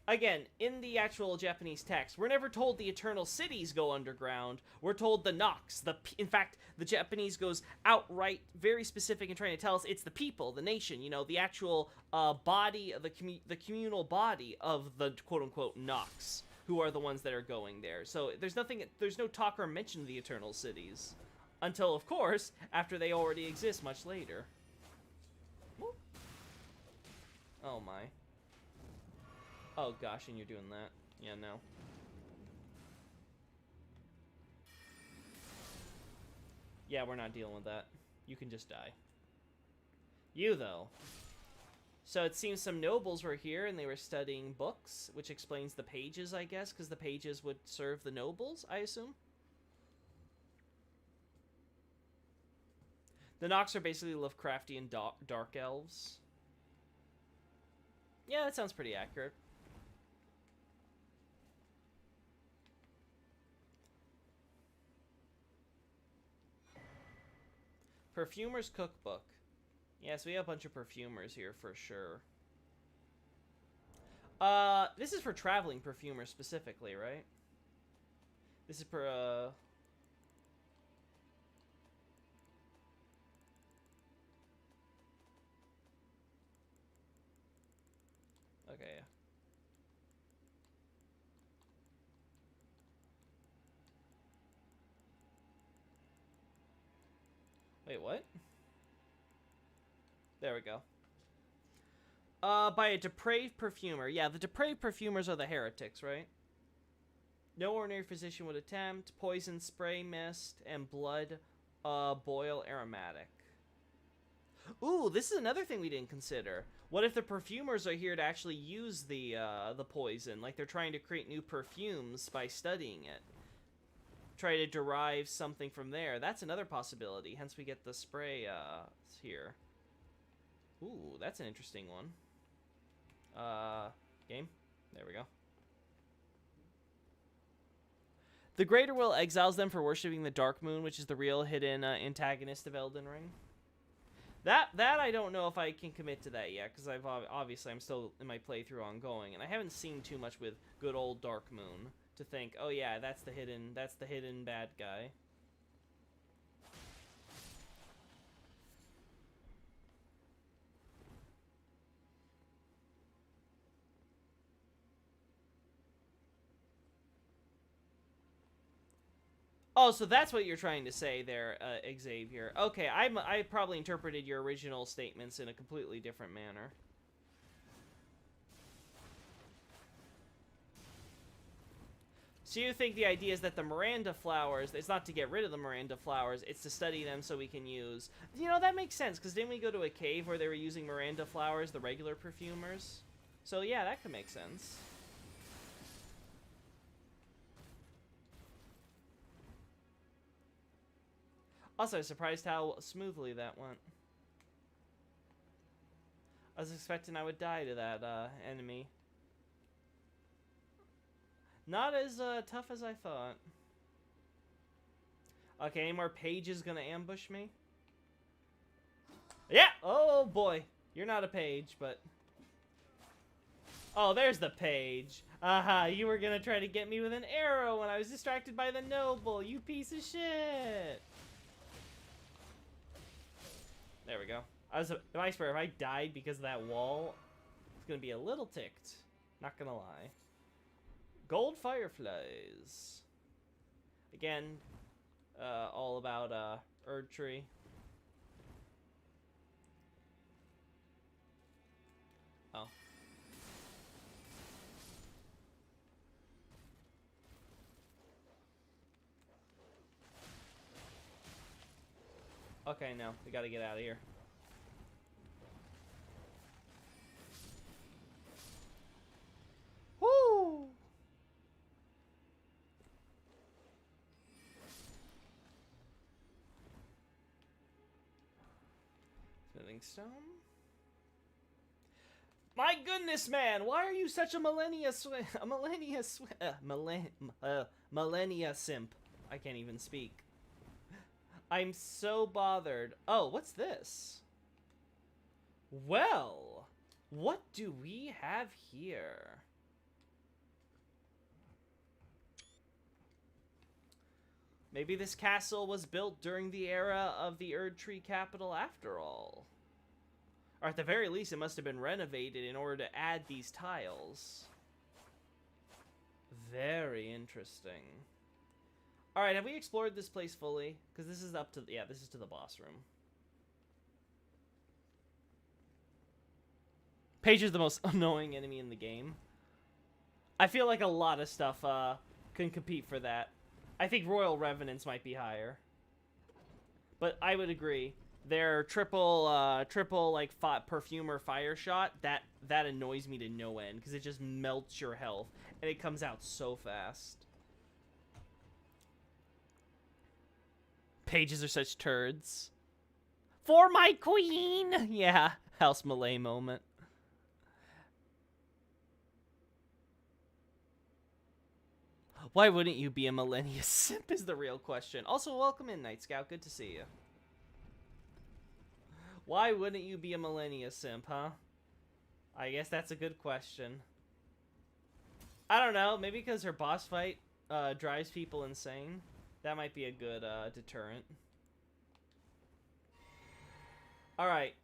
Again, in the actual Japanese text, we're never told the Eternal Cities go underground. We're told the Nox. In fact, the Japanese goes outright very specific in trying to tell us it's the people, the nation, you know, the actual body, the communal body of the quote-unquote Nox, who are the ones that are going there. So there's no talk or mention of the Eternal Cities. Until, of course, after they already exist much later. Whoop. Oh my. Oh gosh, and you're doing that. Yeah, no. Yeah, we're not dealing with that. You can just die. You, though. So it seems some nobles were here and they were studying books, which explains the pages, I guess, because the pages would serve the nobles, I assume. The Nox are basically Lovecraftian dark elves. Yeah, that sounds pretty accurate. Perfumer's Cookbook. Yes, we have a bunch of perfumers here for sure. This is for traveling perfumers specifically, right? This is for, okay. Wait, what? There we go. By a depraved perfumer. Yeah, the depraved perfumers are the heretics, right? No ordinary physician would attempt. Poison, spray, mist, and blood, boil, aromatic. Ooh, this is another thing we didn't consider. What if the perfumers are here to actually use the poison? Like they're trying to create new perfumes by studying it. Try to derive something from there. That's another possibility. Hence we get the spray here. Ooh, that's an interesting one. Game. There we go. The Greater Will exiles them for worshipping the Dark Moon, which is the real hidden antagonist of Elden Ring. That I don't know if I can commit to that yet, because obviously I'm still in my playthrough ongoing, and I haven't seen too much with good old Dark Moon to think, oh yeah, that's the hidden bad guy. Oh, so that's what you're trying to say there, Xavier. Okay, I probably interpreted your original statements in a completely different manner. So you think the idea is that the Miranda flowers, it's not to get rid of the Miranda flowers, it's to study them so we can use... You know, that makes sense, because didn't we go to a cave where they were using Miranda flowers, the regular perfumers? So yeah, that could make sense. Also, I was surprised how smoothly that went. I was expecting I would die to that enemy. Not as tough as I thought. Okay, any more pages gonna ambush me? Yeah! Oh boy. You're not a page, but... Oh, there's the page. Aha, you were gonna try to get me with an arrow when I was distracted by the noble, you piece of shit! There we go. I swear, if I died because of that wall, it's gonna be a little ticked. Not gonna lie. Gold fireflies. Again, all about Erd Tree. Oh. Okay, no, we gotta get out of here. Woo! Smithing stone. My goodness, man! Why are you such a millennia simp? I can't even speak. I'm so bothered. Oh, what's this? Well, what do we have here? Maybe this castle was built during the era of the Erd Tree capital after all. Or at the very least, it must have been renovated in order to add these tiles. Very interesting. Alright, have we explored this place fully? Because this is up to... Yeah, this is to the boss room. Paige is the most annoying enemy in the game. I feel like a lot of stuff can compete for that. I think Royal Revenants might be higher. But I would agree. Their triple like perfumer fire shot, that annoys me to no end because it just melts your health and it comes out so fast. Pages are such turds. For my queen! Yeah, House Malay moment. Why wouldn't you be a millennia simp is the real question. Also, welcome in, Night Scout. Good to see you. Why wouldn't you be a millennia simp, huh? I guess that's a good question. I don't know. Maybe because her boss fight drives people insane. That might be a good deterrent. Alright.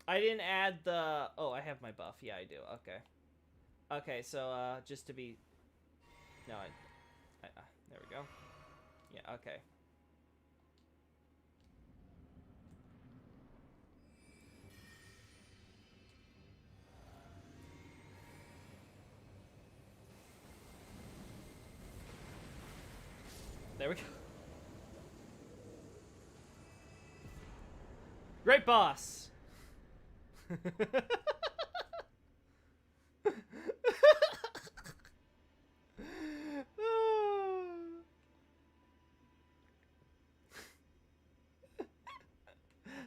I didn't add the... Oh, I have my buff. Yeah, I do. Okay. Okay, so just to be... No, there we go. Yeah, okay. There we go. Great boss.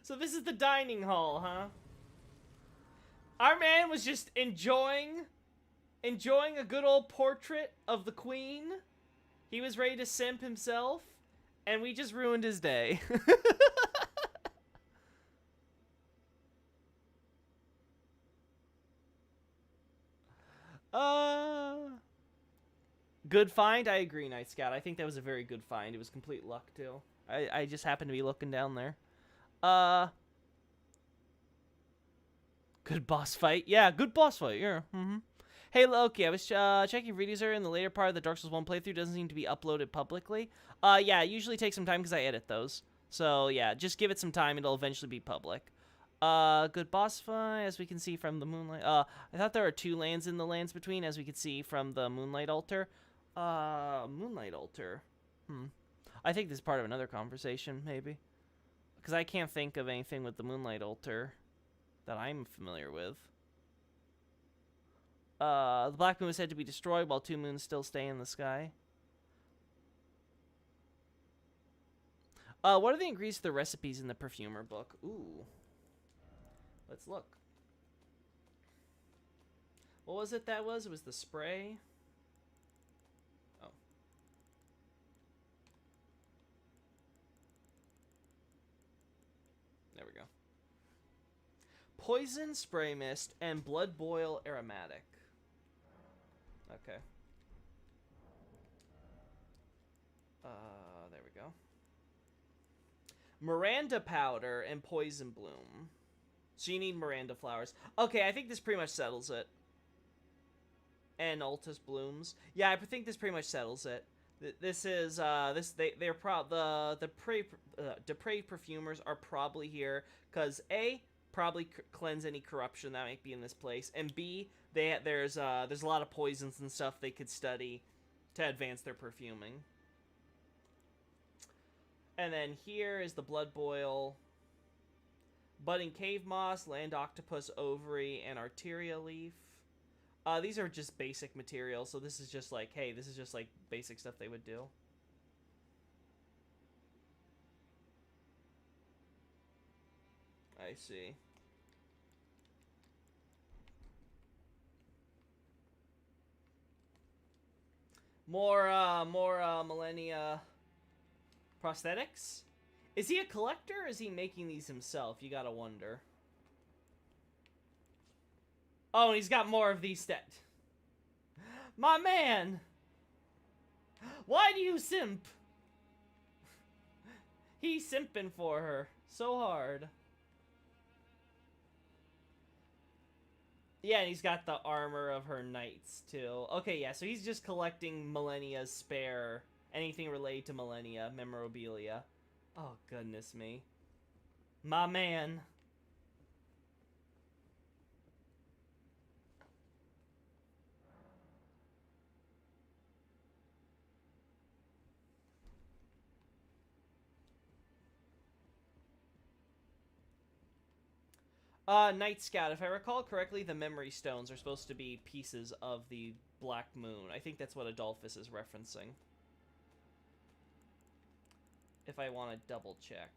So this is the dining hall, huh? Our man was just enjoying a good old portrait of the queen. He was ready to simp himself, and we just ruined his day. Good find? I agree, Night Scout. I think that was a very good find. It was complete luck, too. I just happened to be looking down there. Good boss fight. Yeah, good boss fight. Yeah. Hey, Loki, I was checking videos earlier in the later part of the Dark Souls 1 playthrough. Doesn't seem to be uploaded publicly. Yeah, it usually takes some time because I edit those. So, yeah, just give it some time. It'll eventually be public. Good boss fight, as we can see from the Moonlight. I thought there were 2 lands in the lands between, as we could see from the Moonlight Altar. Moonlight Altar. I think this is part of another conversation, maybe. Because I can't think of anything with the Moonlight Altar that I'm familiar with. The Black Moon is said to be destroyed while 2 moons still stay in the sky. What are the ingredients to the recipes in the perfumer book? Ooh. Let's look. What was it that was? It was the spray. Oh. There we go. Poison spray mist and blood boil aromatic. Okay. There we go. Miranda powder and poison bloom. So you need Miranda flowers. Okay, I think this pretty much settles it. And Altus blooms. Yeah, I think this pretty much settles it. This is they're depraved perfumers are probably here because A, probably cleanse any corruption that might be in this place, and B, there's a lot of poisons and stuff they could study to advance their perfuming. And then here is the blood boil, budding cave moss, land octopus ovary, and arteria leaf. These are just basic materials, so this is just like, hey, this is just like basic stuff they would do. I see. More millennia prosthetics? Is he a collector or is he making these himself? You gotta wonder. Oh, and he's got more of these My man! Why do you simp? He's simping for her so hard. Yeah, and he's got the armor of her knights, too. Okay, yeah, so he's just collecting Millennia's spare. Anything related to Millennia, memorabilia. Oh, goodness me. My man. Night Scout, if I recall correctly, the memory stones are supposed to be pieces of the Black Moon. I think that's what Adolphus is referencing. If I want to double check.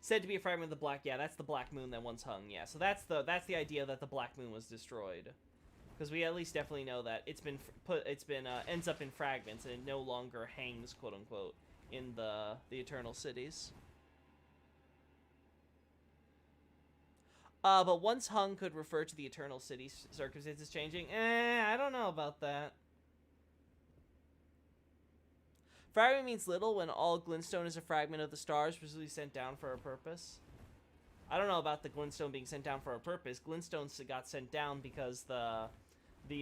Said to be a fragment of the Black... Yeah, that's the Black Moon that once hung, yeah. So that's the idea that the Black Moon was destroyed. Because we at least definitely know that it's been ends up in fragments and it no longer hangs, quote-unquote, in the Eternal Cities. But once hung could refer to the Eternal Cities circumstances changing. I don't know about that. Fragment means little when all glintstone is a fragment of the stars, presumably sent down for a purpose. I don't know about the glintstone being sent down for a purpose. Glintstones got sent down because the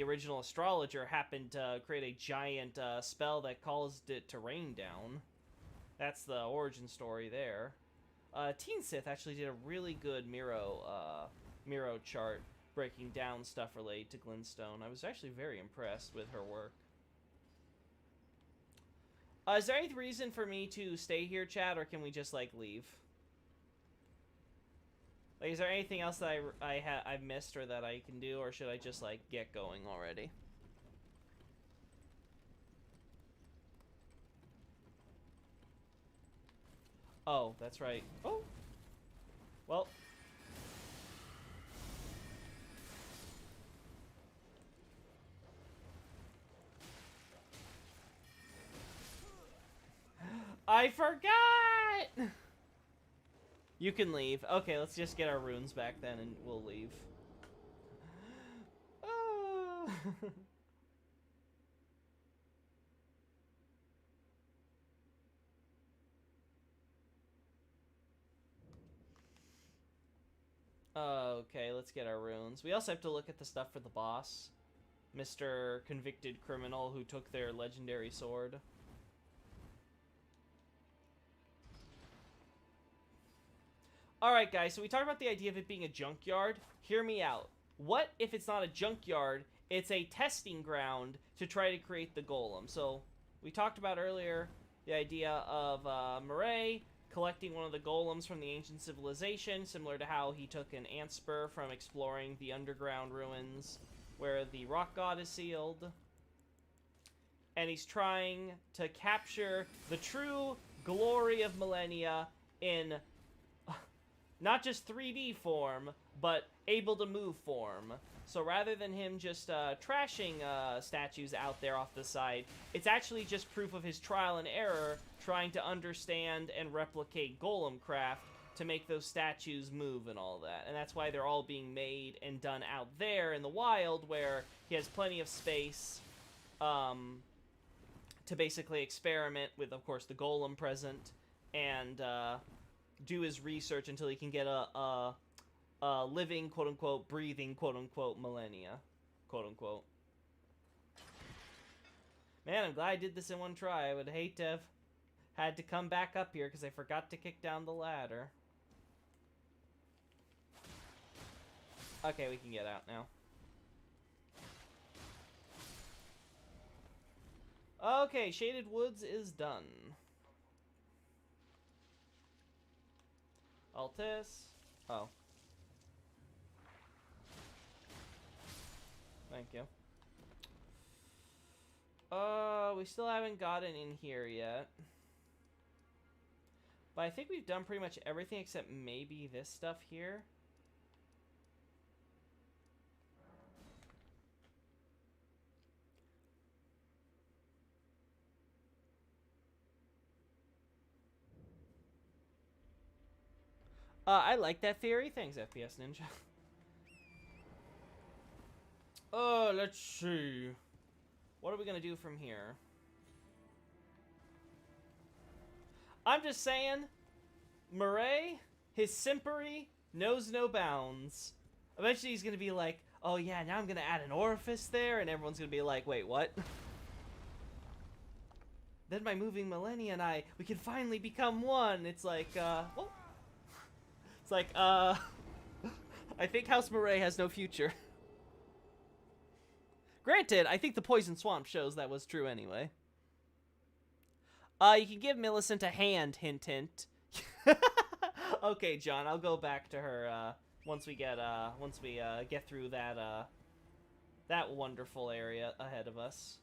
original astrologer happened to create a giant spell that caused it to rain down. That's the origin story there. Teen Sith actually did a really good Miro chart breaking down stuff related to Glintstone. I was actually very impressed with her work. Is there any reason for me to stay here, chat, or can we just, like, leave? Like, is there anything else that I've missed or that I can do, or should I just, like, get going already? Oh, that's right. Oh! Well... I forgot! You can leave. Okay, let's just get our runes back then and we'll leave. Okay, let's get our runes. We also have to look at the stuff for the boss. Mr. Convicted Criminal who took their legendary sword. Alright guys, so we talked about the idea of it being a junkyard. Hear me out. What if it's not a junkyard, it's a testing ground to try to create the golem? So, we talked about earlier the idea of Murray collecting one of the golems from the ancient civilization, similar to how he took an ant spur from exploring the underground ruins where the rock god is sealed. And he's trying to capture the true glory of Millennia in not just 3D form, but able to move form. So rather than him just trashing statues out there off the side, it's actually just proof of his trial and error trying to understand and replicate golem craft to make those statues move and all that. And that's why they're all being made and done out there in the wild, where he has plenty of space to basically experiment with, of course, the golem present, and do his research until he can get a living, quote-unquote, breathing, quote-unquote, millennia, quote-unquote. Man, I'm glad I did this in one try. I would hate to have had to come back up here because I forgot to kick down the ladder. Okay, we can get out now. Okay, Shaded Woods is done. Altus. Oh. Thank you. We still haven't gotten in here yet. But I think we've done pretty much everything except maybe this stuff here. I like that theory. Thanks, FPS Ninja. Let's see. What are we gonna do from here? I'm just saying, Murray, his simpery knows no bounds. Eventually he's gonna be like, oh yeah, now I'm gonna add an orifice there, and everyone's gonna be like, wait, what? Then by moving Millennia and we can finally become one. It's like, well, it's like, I think House Murray has no future. Granted, I think the Poison Swamp shows that was true anyway. You can give Millicent a hand, hint, hint. Okay, John, I'll go back to her, once we get through that, that wonderful area ahead of us.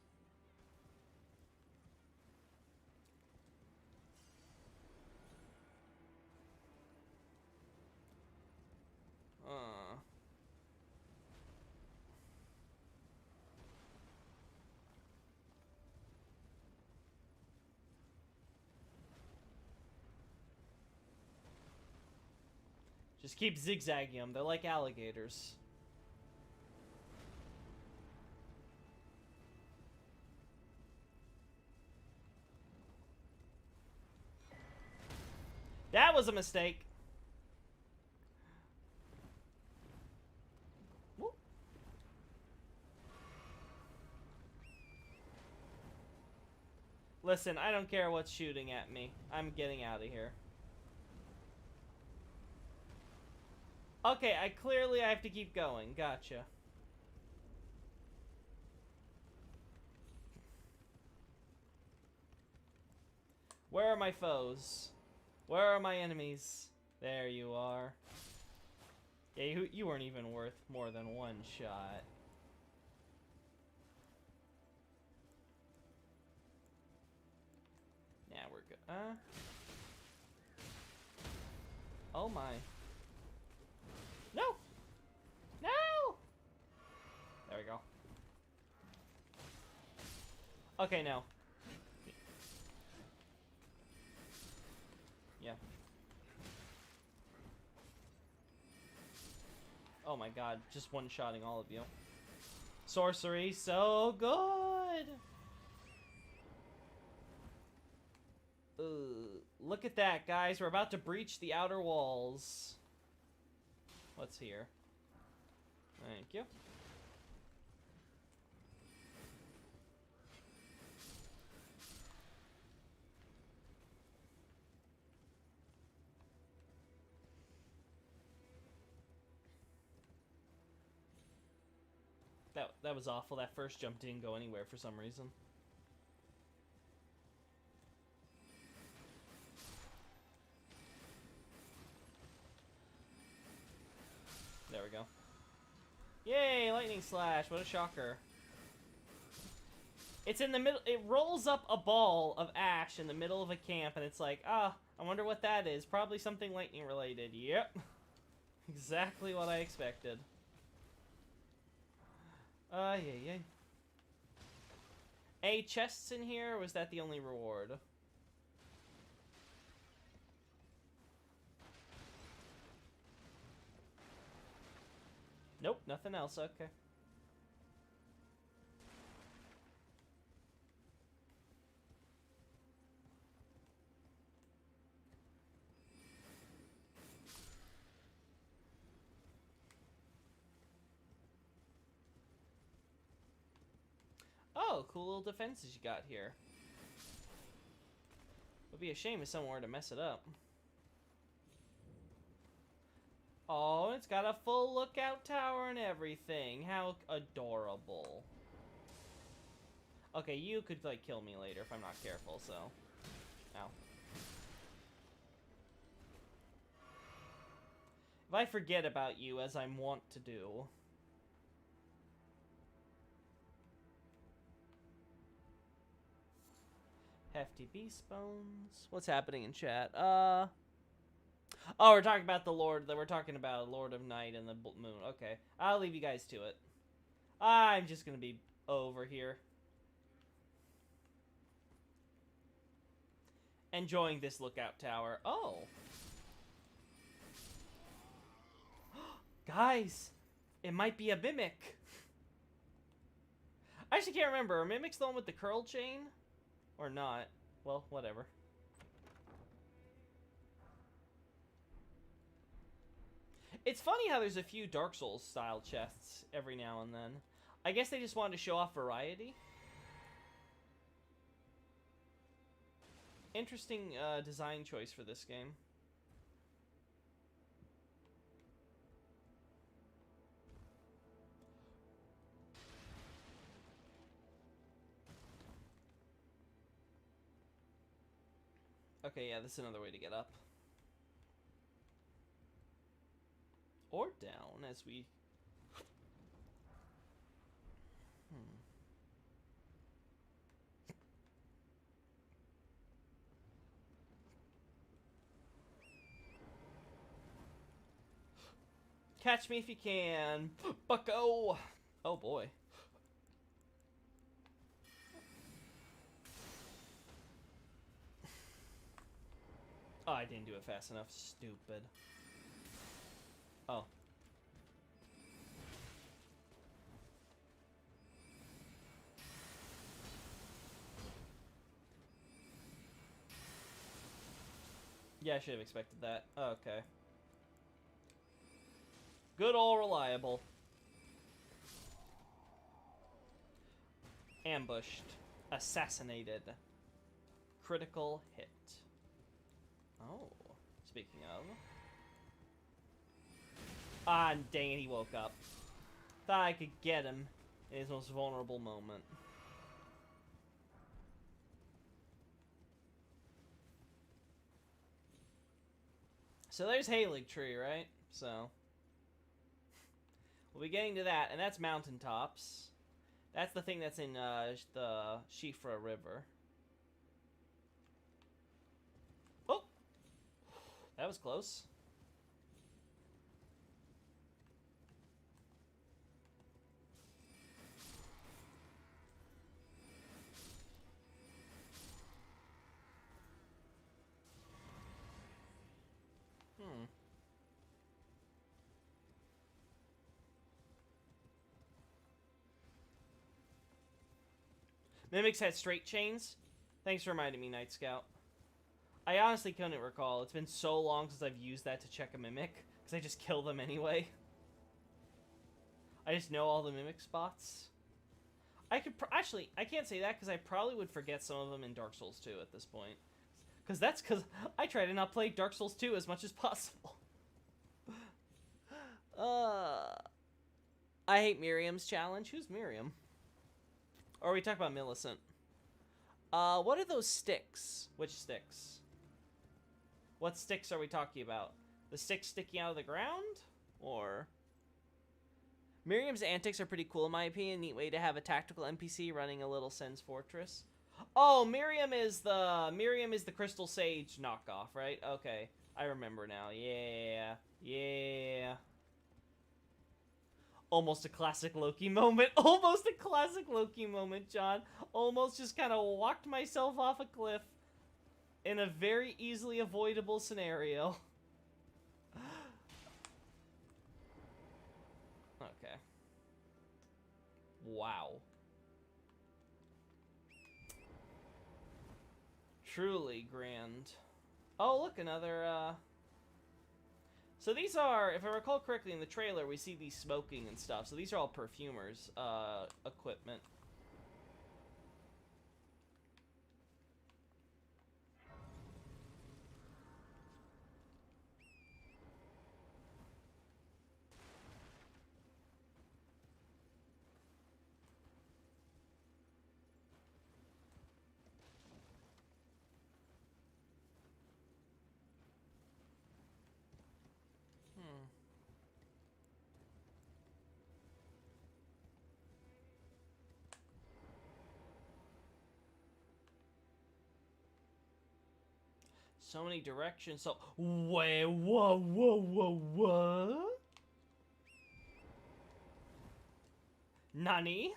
Just keep zigzagging them. They're like alligators. That was a mistake. Whoop. Listen, I don't care what's shooting at me. I'm getting out of here. Okay, I have to keep going. Gotcha. Where are my foes? Where are my enemies? There you are. Yeah, you weren't even worth more than one shot. Yeah, we're good. Oh my. No! No! There we go. Okay, now. Yeah. Oh my god, just one-shotting all of you. Sorcery, so good! Look at that, guys. We're about to breach the outer walls. What's here? Thank you. That was awful. That first jump didn't go anywhere for some reason. There we go. Yay, lightning slash. What a shocker. It's in the middle. It rolls up a ball of ash in the middle of a camp, and it's like, I wonder what that is. Probably something lightning related. Yep. Exactly what I expected. Yeah. A chests in here, or was that the only reward? Nope, nothing else. Okay. Oh, cool little defenses you got here. Would be a shame if someone were to mess it up. Oh, it's got a full lookout tower and everything. How adorable. Okay, you could, like, kill me later if I'm not careful, so... Ow. If I forget about you, as I'm wont to do... Hefty beast bones. What's happening in chat? Oh, we're talking about the Lord. We're talking about Lord of Night and the Moon. Okay, I'll leave you guys to it. I'm just gonna be over here, enjoying this lookout tower. Oh, guys, it might be a mimic. I actually can't remember. Are mimics the one with the curl chain? Or not. Well, whatever. It's funny how there's a few Dark Souls style chests every now and then. I guess they just wanted to show off variety. Interesting design choice for this game. Okay, yeah, this is another way to get up. Or down, as we... Catch me if you can, bucko! Oh boy. Oh, I didn't do it fast enough. Stupid. Oh. Yeah, I should have expected that. Okay. Good old reliable. Ambushed. Assassinated. Critical hit. Oh. Speaking of. Ah, dang it, he woke up. Thought I could get him in his most vulnerable moment. So there's Halig Tree, right? So we'll be getting to that, and that's mountaintops. That's the thing that's in the Shifra River. Oh! That was close. Mimics had straight chains? Thanks for reminding me, Night Scout. I honestly couldn't recall. It's been so long since I've used that to check a Mimic, because I just kill them anyway. I just know all the Mimic spots. I could actually, I can't say that because I probably would forget some of them in Dark Souls 2 at this point. Because I try to not play Dark Souls 2 as much as possible. I hate Miriam's challenge. Who's Miriam? Or are we talking about Millicent? What are those sticks? Which sticks? What sticks are we talking about? The sticks sticking out of the ground? Or... Miriam's antics are pretty cool in my opinion. Neat way to have a tactical NPC running a little Sen's Fortress. Oh, Miriam is the Crystal Sage knockoff, right? Okay. I remember now. Yeah. Yeah. Almost a classic Loki moment. Almost a classic Loki moment, John. Almost just kind of walked myself off a cliff in a very easily avoidable scenario. Okay. Wow. Truly grand. Oh, look, another, So these are, if I recall correctly in the trailer, we see these smoking and stuff. So these are all perfumers, equipment. So many directions. So wait, what? Nani?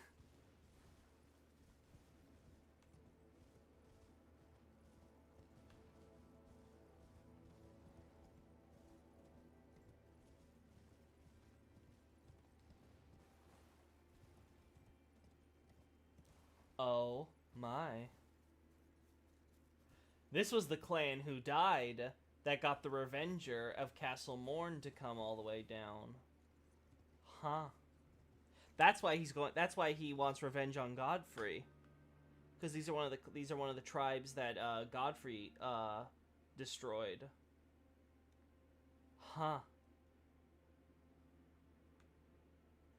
Oh my. This was the clan who died that got the Revenger of Castle Morn to come all the way down. Huh. That's why he's going. That's why he wants revenge on Godfrey, because these are one of the tribes that Godfrey destroyed. Huh.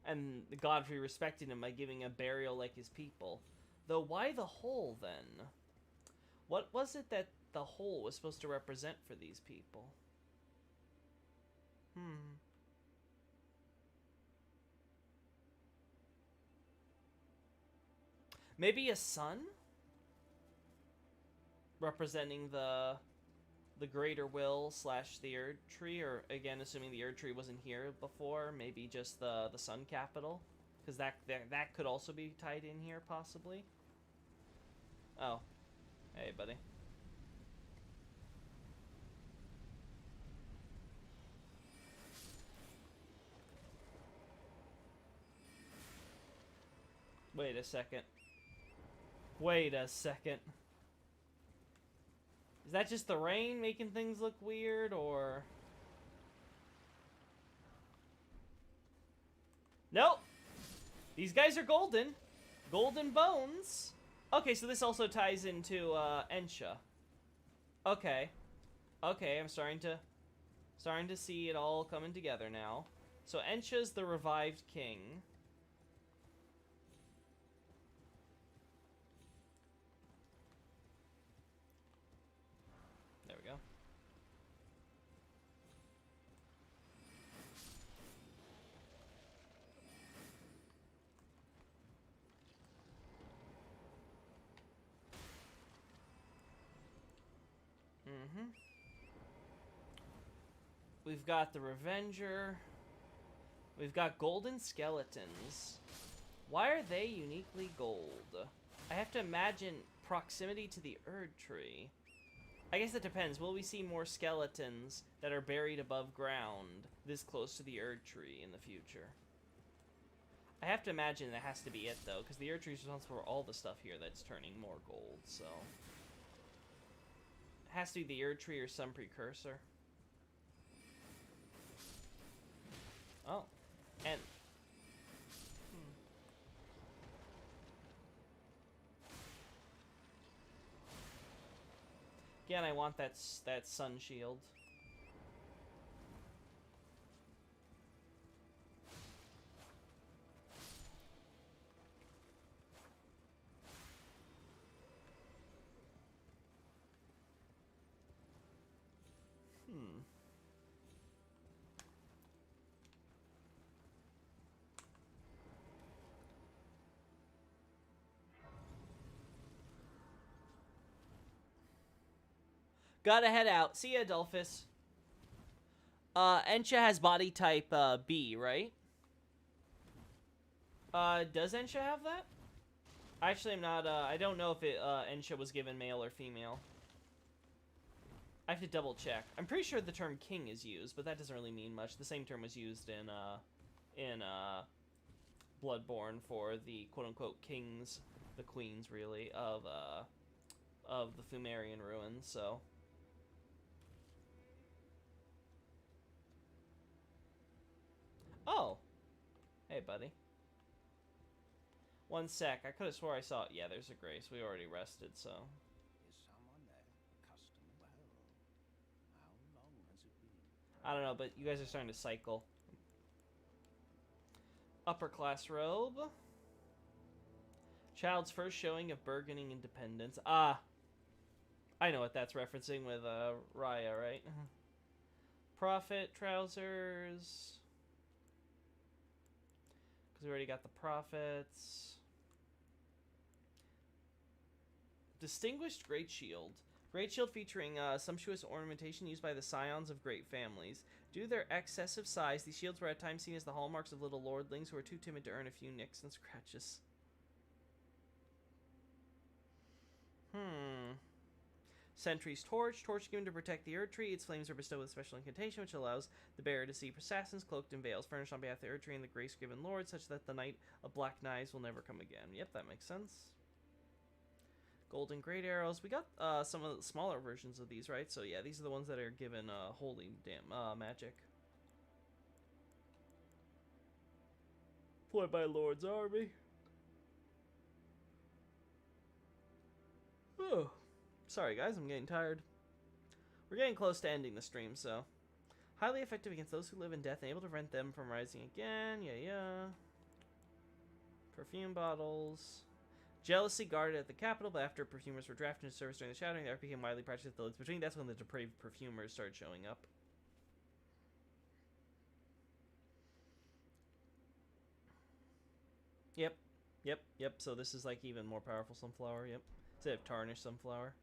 And Godfrey respected him by giving a burial like his people. Though why the hole then? What was it that the hole was supposed to represent for these people? Maybe a sun? Representing the greater will / the Erd Tree, or again, assuming the Erd Tree wasn't here before, maybe just the sun capital? Because that could also be tied in here, possibly. Oh. Hey, buddy. Wait a second. Wait a second. Is that just the rain making things look weird, or... Nope! These guys are golden. Golden bones. Okay, so this also ties into, Ensha. Okay. Okay, I'm starting to see it all coming together now. So Ensha's the revived king. There we go. We've got the Revenger. We've got golden skeletons. Why are they uniquely gold? I have to imagine proximity to the Erd tree. I guess it depends. Will we see more skeletons that are buried above ground this close to the Erd tree in the future? I have to imagine that has to be it, though, because the Erd tree is responsible for all the stuff here that's turning more gold, so... It has to be the Erd tree or some precursor. Oh. And... Again, I want that sun shield. Gotta head out. See ya, Adolphus. Ensha has body type B, right? Does Ensha have that? Actually, I'm not, I don't know if Ensha was given male or female. I have to double check. I'm pretty sure the term king is used, but that doesn't really mean much. The same term was used in Bloodborne for the quote-unquote kings, the queens, really, of the Fumarian ruins, so... Oh! Hey, buddy. One sec. I could have swore I saw it. Yeah, there's a Grace. We already rested, so... Is someone there? Custom well. How long has it been? I don't know, but you guys are starting to cycle. Upper class robe. Child's first showing of burgeoning independence. Ah! I know what that's referencing with Raya, right? Prophet trousers. Because we already got the prophets. Distinguished Great Shield. Great Shield featuring sumptuous ornamentation used by the scions of great families. Due to their excessive size, these shields were at times seen as the hallmarks of little lordlings who were too timid to earn a few nicks and scratches. Sentry's Torch. Torch given to protect the Erd Tree. Its flames are bestowed with special incantation, which allows the bearer to see assassins cloaked in veils, furnished on behalf of the Erd Tree and the grace-given lord, such that the night of black knives will never come again. Yep, that makes sense. Golden Great Arrows. We got some of the smaller versions of these, right? So yeah, these are the ones that are given holy magic. Employed by Lord's army. Oh. Sorry guys, I'm getting tired. We're getting close to ending the stream, so. Highly effective against those who live in death and able to prevent them from rising again. Yeah. Perfume bottles. Jealousy guarded at the capital, but after perfumers were drafted into service during the Shadowing, the art became widely practiced at the village between. That's when the depraved perfumers started showing up. Yep. So this is like even more powerful sunflower, yep. Instead of tarnished sunflower.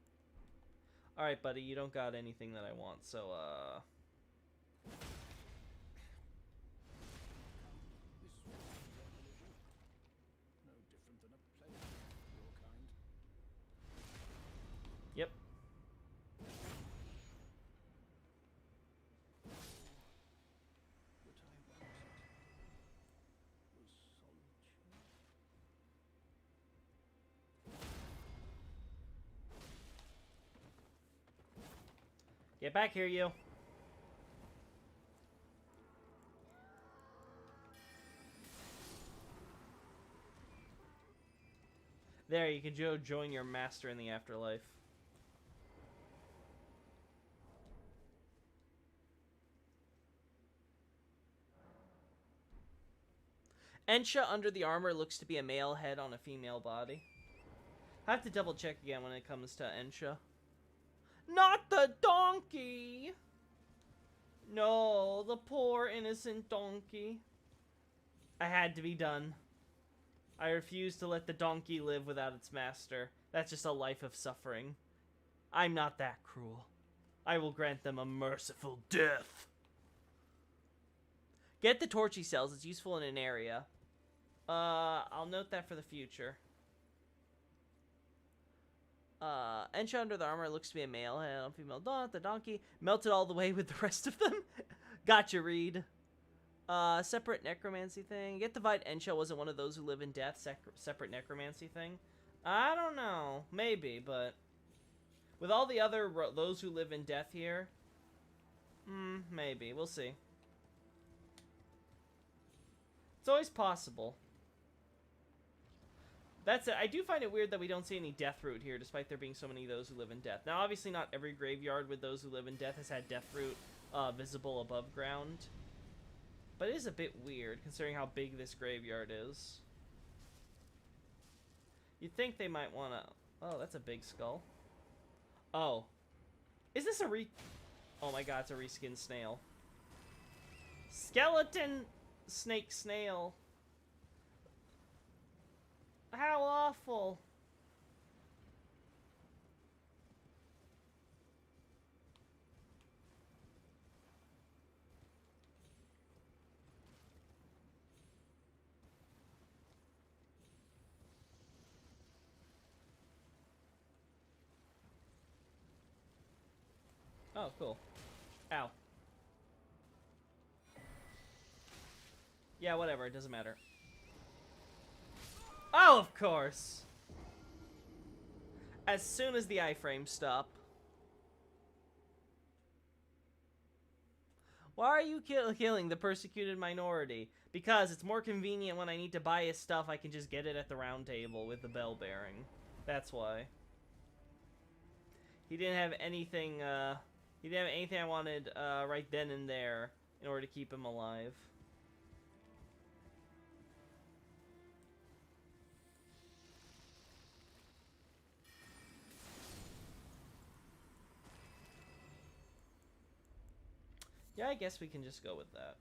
Alright, buddy, you don't got anything that I want, so, This was revolution. No different than a plague of your kind. Yep. What I wanted was solitude. Get back here, you. There, you can join your master in the afterlife. Ensha under the armor looks to be a male head on a female body. I have to double check again when it comes to Ensha. Not the donkey! No, the poor innocent donkey. I had to be done. I refuse to let the donkey live without its master. That's just a life of suffering. I'm not that cruel. I will grant them a merciful death. Get the torch he sells. It's useful in an area. I'll note that for the future. Ensha under the armor looks to be a male head on female the donkey. Melted all the way with the rest of them. Gotcha, Reed. Separate necromancy thing. Get divide Ensha wasn't one of those who live in death. Separate necromancy thing. I don't know. Maybe, but with all the other those who live in death here, maybe. We'll see. It's always possible. That's it. I do find it weird that we don't see any death root here, despite there being so many of those who live in death. Now, obviously, not every graveyard with those who live in death has had death root visible above ground. But it is a bit weird, considering how big this graveyard is. You'd think they might want to... Oh, that's a big skull. Oh. Is this a Oh my god, it's a reskinned snail. Skeleton snake snail. How awful. Oh, cool. Ow. Yeah, whatever. It doesn't matter. Oh, of course. As soon as the iframes stop. Why are you killing the persecuted minority? Because it's more convenient when I need to buy his stuff, I can just get it at the round table with the bell bearing. That's why. He didn't have anything, he didn't have anything I wanted, right then and there in order to keep him alive. Yeah, I guess we can just go with that.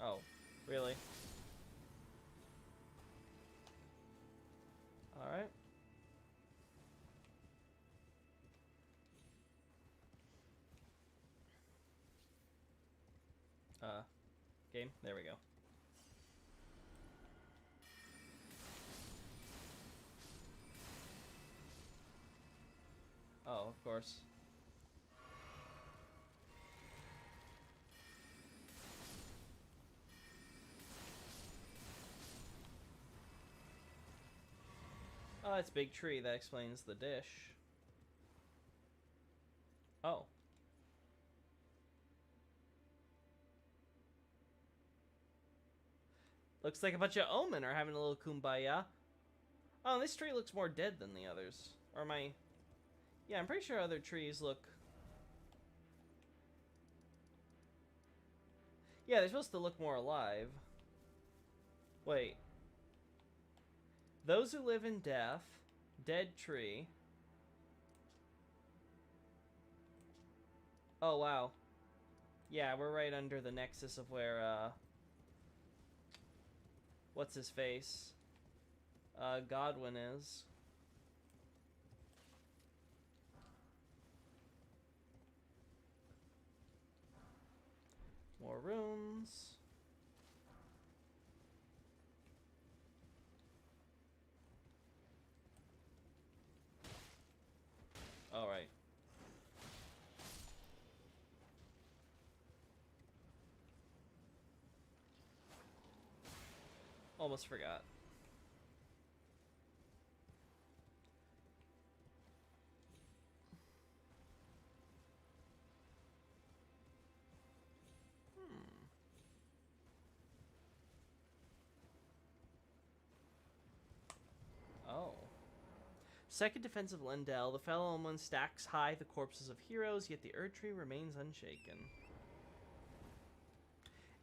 Oh, really? Alright. Game? There we go. Oh, of course. Oh, that's big tree. That explains the dish. Oh. Looks like a bunch of Omen are having a little kumbaya. Oh, this tree looks more dead than the others. Or am I... Yeah, I'm pretty sure other trees look... Yeah, they're supposed to look more alive. Wait. Those who live in death. Dead tree. Oh, wow. Yeah, we're right under the nexus of where, what's his face? Godwin is. More runes. All right. Almost forgot. Oh. Second defensive Lendell. The fellow one stacks high the corpses of heroes, yet the Erd tree remains unshaken.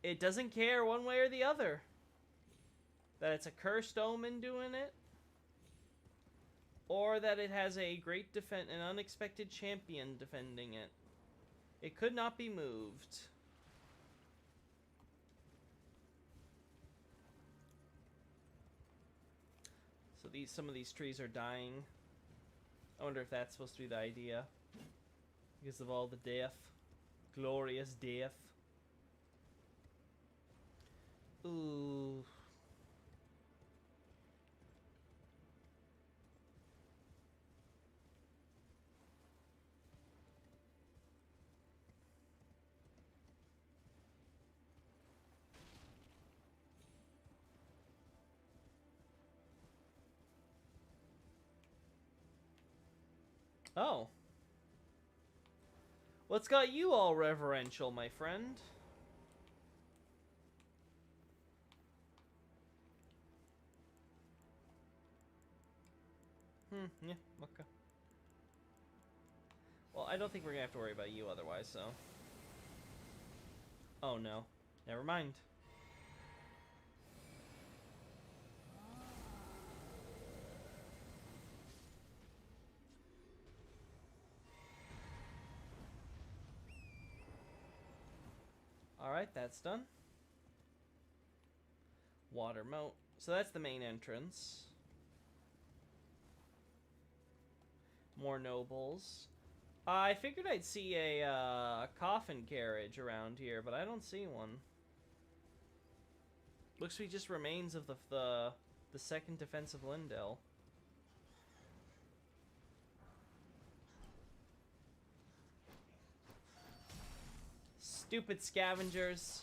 It doesn't care one way or the other. That it's a cursed omen doing it, or that it has a great an unexpected champion defending it. It could not be moved. So some of these trees are dying. I wonder if that's supposed to be the idea. Because of all the death. Glorious death. Ooh. Oh. What's got you all reverential, my friend? Yeah, okay. Well, I don't think we're gonna have to worry about you otherwise, so. Oh no. Never mind. Alright, that's done. Water moat. So that's the main entrance. More nobles. I figured I'd see a coffin carriage around here, but I don't see one. Looks to be just remains of the second defense of Lindell. Stupid scavengers.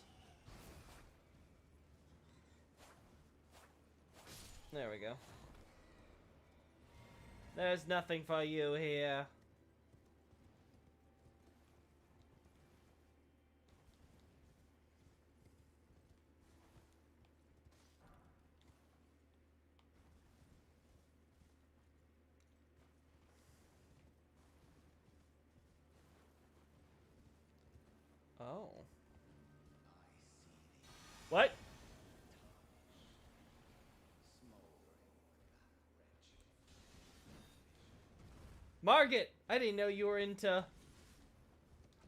There we go. There's nothing for you here. Oh. What? Margit! I didn't know you were into...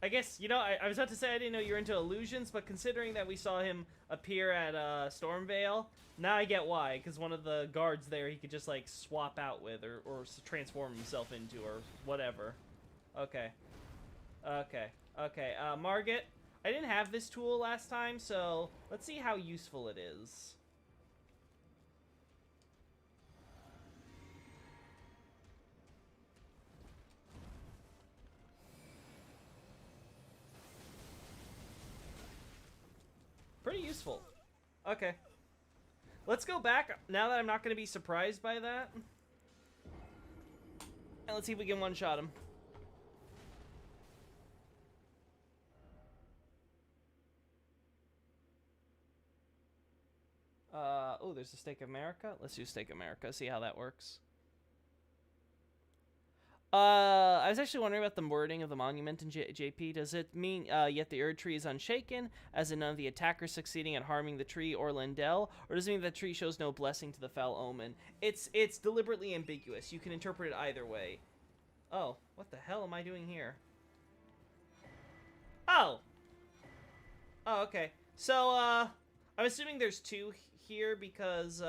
I guess, you know, I was about to say I didn't know you were into illusions, but considering that we saw him appear at Stormvale, now I get why. Because one of the guards there he could just, like, swap out with or transform himself into or whatever. Okay. Okay. Okay. Margit, I didn't have this tool last time, so let's see how useful it is. Pretty useful. Okay. Let's go back, now that I'm not going to be surprised by that. And let's see if we can one-shot him. Oh, there's a Stake of America. Let's do Stake of America, see how that works. I was actually wondering about the wording of the monument in JP. Does it mean, yet the Erd tree is unshaken, as in none of the attackers succeeding at harming the tree or Lindell? Or does it mean that the tree shows no blessing to the foul omen? It's deliberately ambiguous. You can interpret it either way. Oh, what the hell am I doing here? Oh! Oh, okay. So, I'm assuming there's two here because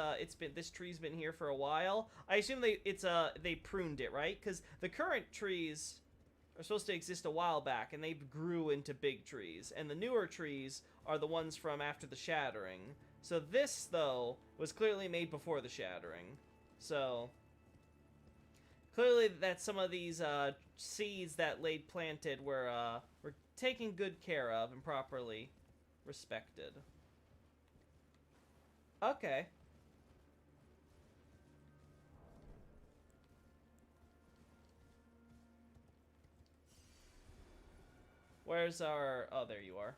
this tree's been here for a while. I assume they pruned it, right? Because the current trees are supposed to exist a while back, and they grew into big trees, and the newer trees are the ones from after the shattering. So this, though, was clearly made before the shattering. So clearly that some of these seeds that laid planted were taken good care of and properly respected. Okay. Where's our... Oh, there you are.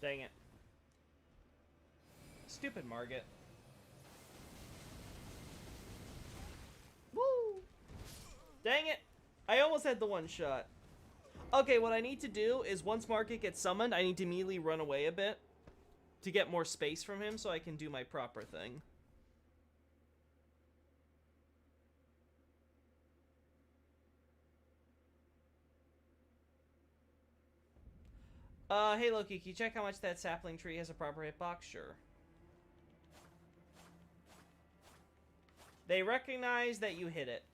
Dang it. Stupid Margit. Woo! Dang it! I almost had the one shot. Okay, what I need to do is once Margit gets summoned, I need to immediately run away a bit to get more space from him so I can do my proper thing. Hey Loki, can you check how much that sapling tree has a proper hitbox? Sure. They recognize that you hit it.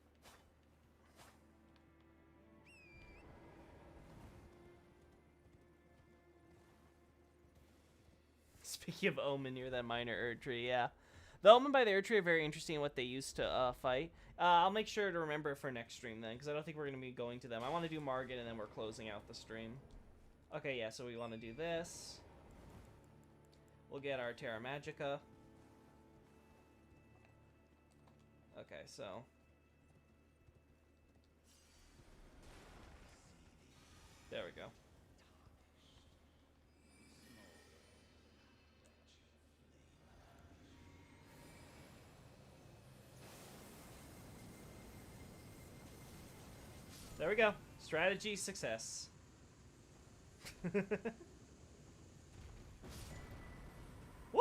Speaking of Omen, near that minor Erdtree, yeah. The Omen by the Erdtree are very interesting in what they use to fight. I'll make sure to remember it for next stream then, because I don't think we're going to be going to them. I want to do Margit, and then we're closing out the stream. Okay, yeah, so we want to do this. We'll get our Terra Magica. Okay, so... there we go. There we go. Strategy success. Woo!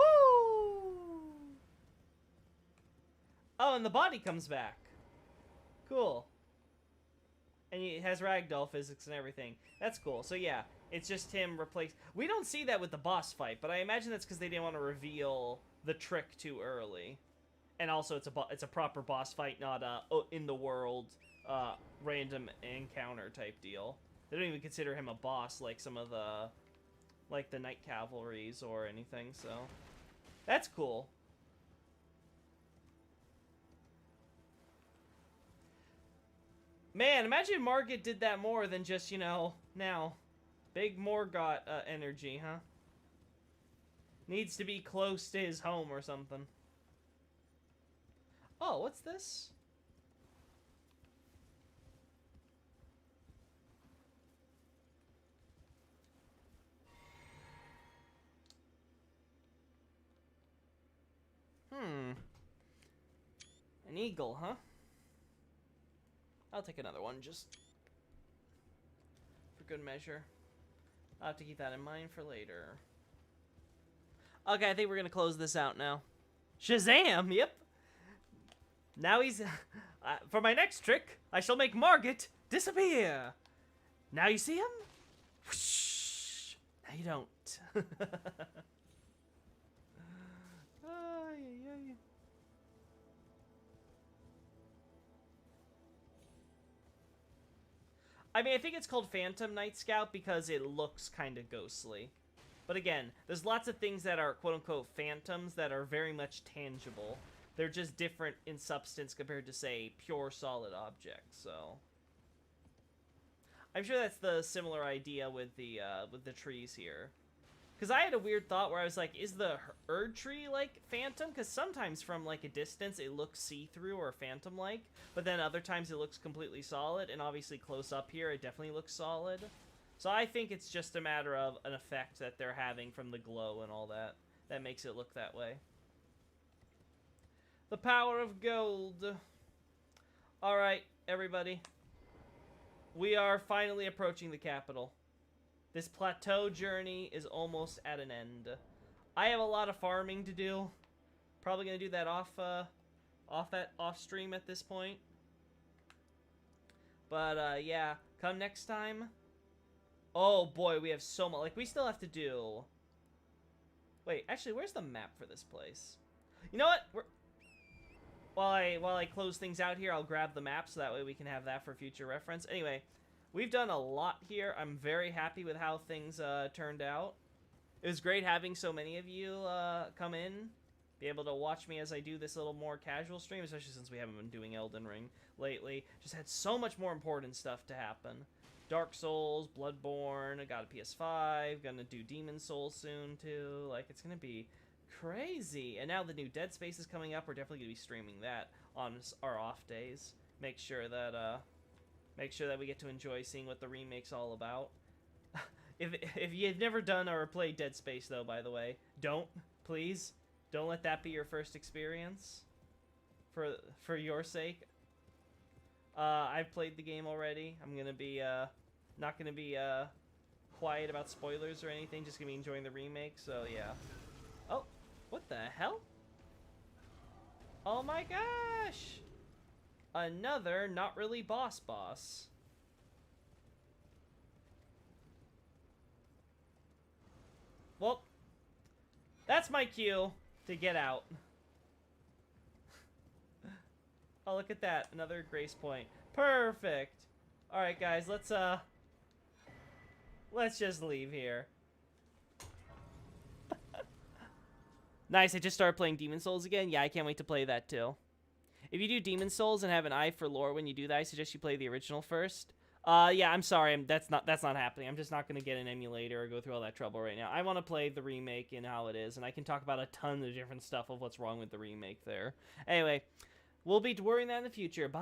Oh, and the body comes back. Cool. And it has ragdoll physics and everything. That's cool. So yeah, it's just him replace. We don't see that with the boss fight, but I imagine that's because they didn't want to reveal the trick too early. And also, it's a proper boss fight, not a in the world random encounter type deal. They don't even consider him a boss like some of the Night Cavalries or anything. So that's cool. Man, imagine Margit did that more than just, you know, now. Big Morgott energy, huh? Needs to be close to his home or something. Oh, what's this? An eagle, huh? I'll take another one, just for good measure. I'll have to keep that in mind for later. Okay, I think we're gonna close this out now. Shazam! Yep. Now he's... for my next trick, I shall make Margit disappear. Now you see him? Whoosh. Now you don't. I mean, I think it's called Phantom Night Scout because it looks kind of ghostly. But again, there's lots of things that are quote-unquote phantoms that are very much tangible. They're just different in substance compared to, say, pure solid objects, so... I'm sure that's the similar idea with the trees here. Because I had a weird thought where I was like, is the Erdtree, like, phantom? Because sometimes from, like, a distance it looks see-through or phantom-like, but then other times it looks completely solid, and obviously close up here it definitely looks solid. So I think it's just a matter of an effect that they're having from the glow and all that that makes it look that way. The power of gold. Alright, everybody. We are finally approaching the capital. This plateau journey is almost at an end. I have a lot of farming to do. Probably gonna do that off stream at this point. But yeah, come next time. Oh boy, we have so much. Like, we still have to do. Wait, actually, where's the map for this place? You know what? While I close things out here, I'll grab the map so that way we can have that for future reference. Anyway. We've done a lot here. I'm very happy with how things turned out. It was great having so many of you come in, be able to watch me as I do this little more casual stream, especially since we haven't been doing Elden Ring lately. Just had so much more important stuff to happen. Dark Souls, Bloodborne, I got a PS5, gonna do Demon Souls soon too. Like, it's gonna be crazy. And now the new Dead Space is coming up. We're definitely gonna be streaming that on our off days. Make sure that we get to enjoy seeing what the remake's all about. If you've never done or played Dead Space, though, by the way, don't, please, don't let that be your first experience. For your sake. I've played the game already. I'm gonna be not gonna be quiet about spoilers or anything. Just gonna be enjoying the remake. So yeah. Oh, what the hell? Oh my gosh! Another not really boss. Well, that's my cue to get out. Oh, look at that. Another grace point. Perfect. Alright, guys, let's just leave here. Nice, I just started playing Demon Souls again. Yeah, I can't wait to play that too. If you do Demon Souls and have an eye for lore when you do that, I suggest you play the original first. Yeah, I'm sorry. That's not happening. I'm just not going to get an emulator or go through all that trouble right now. I want to play the remake and how it is, and I can talk about a ton of different stuff of what's wrong with the remake there. Anyway, we'll be worrying that in the future. Bye.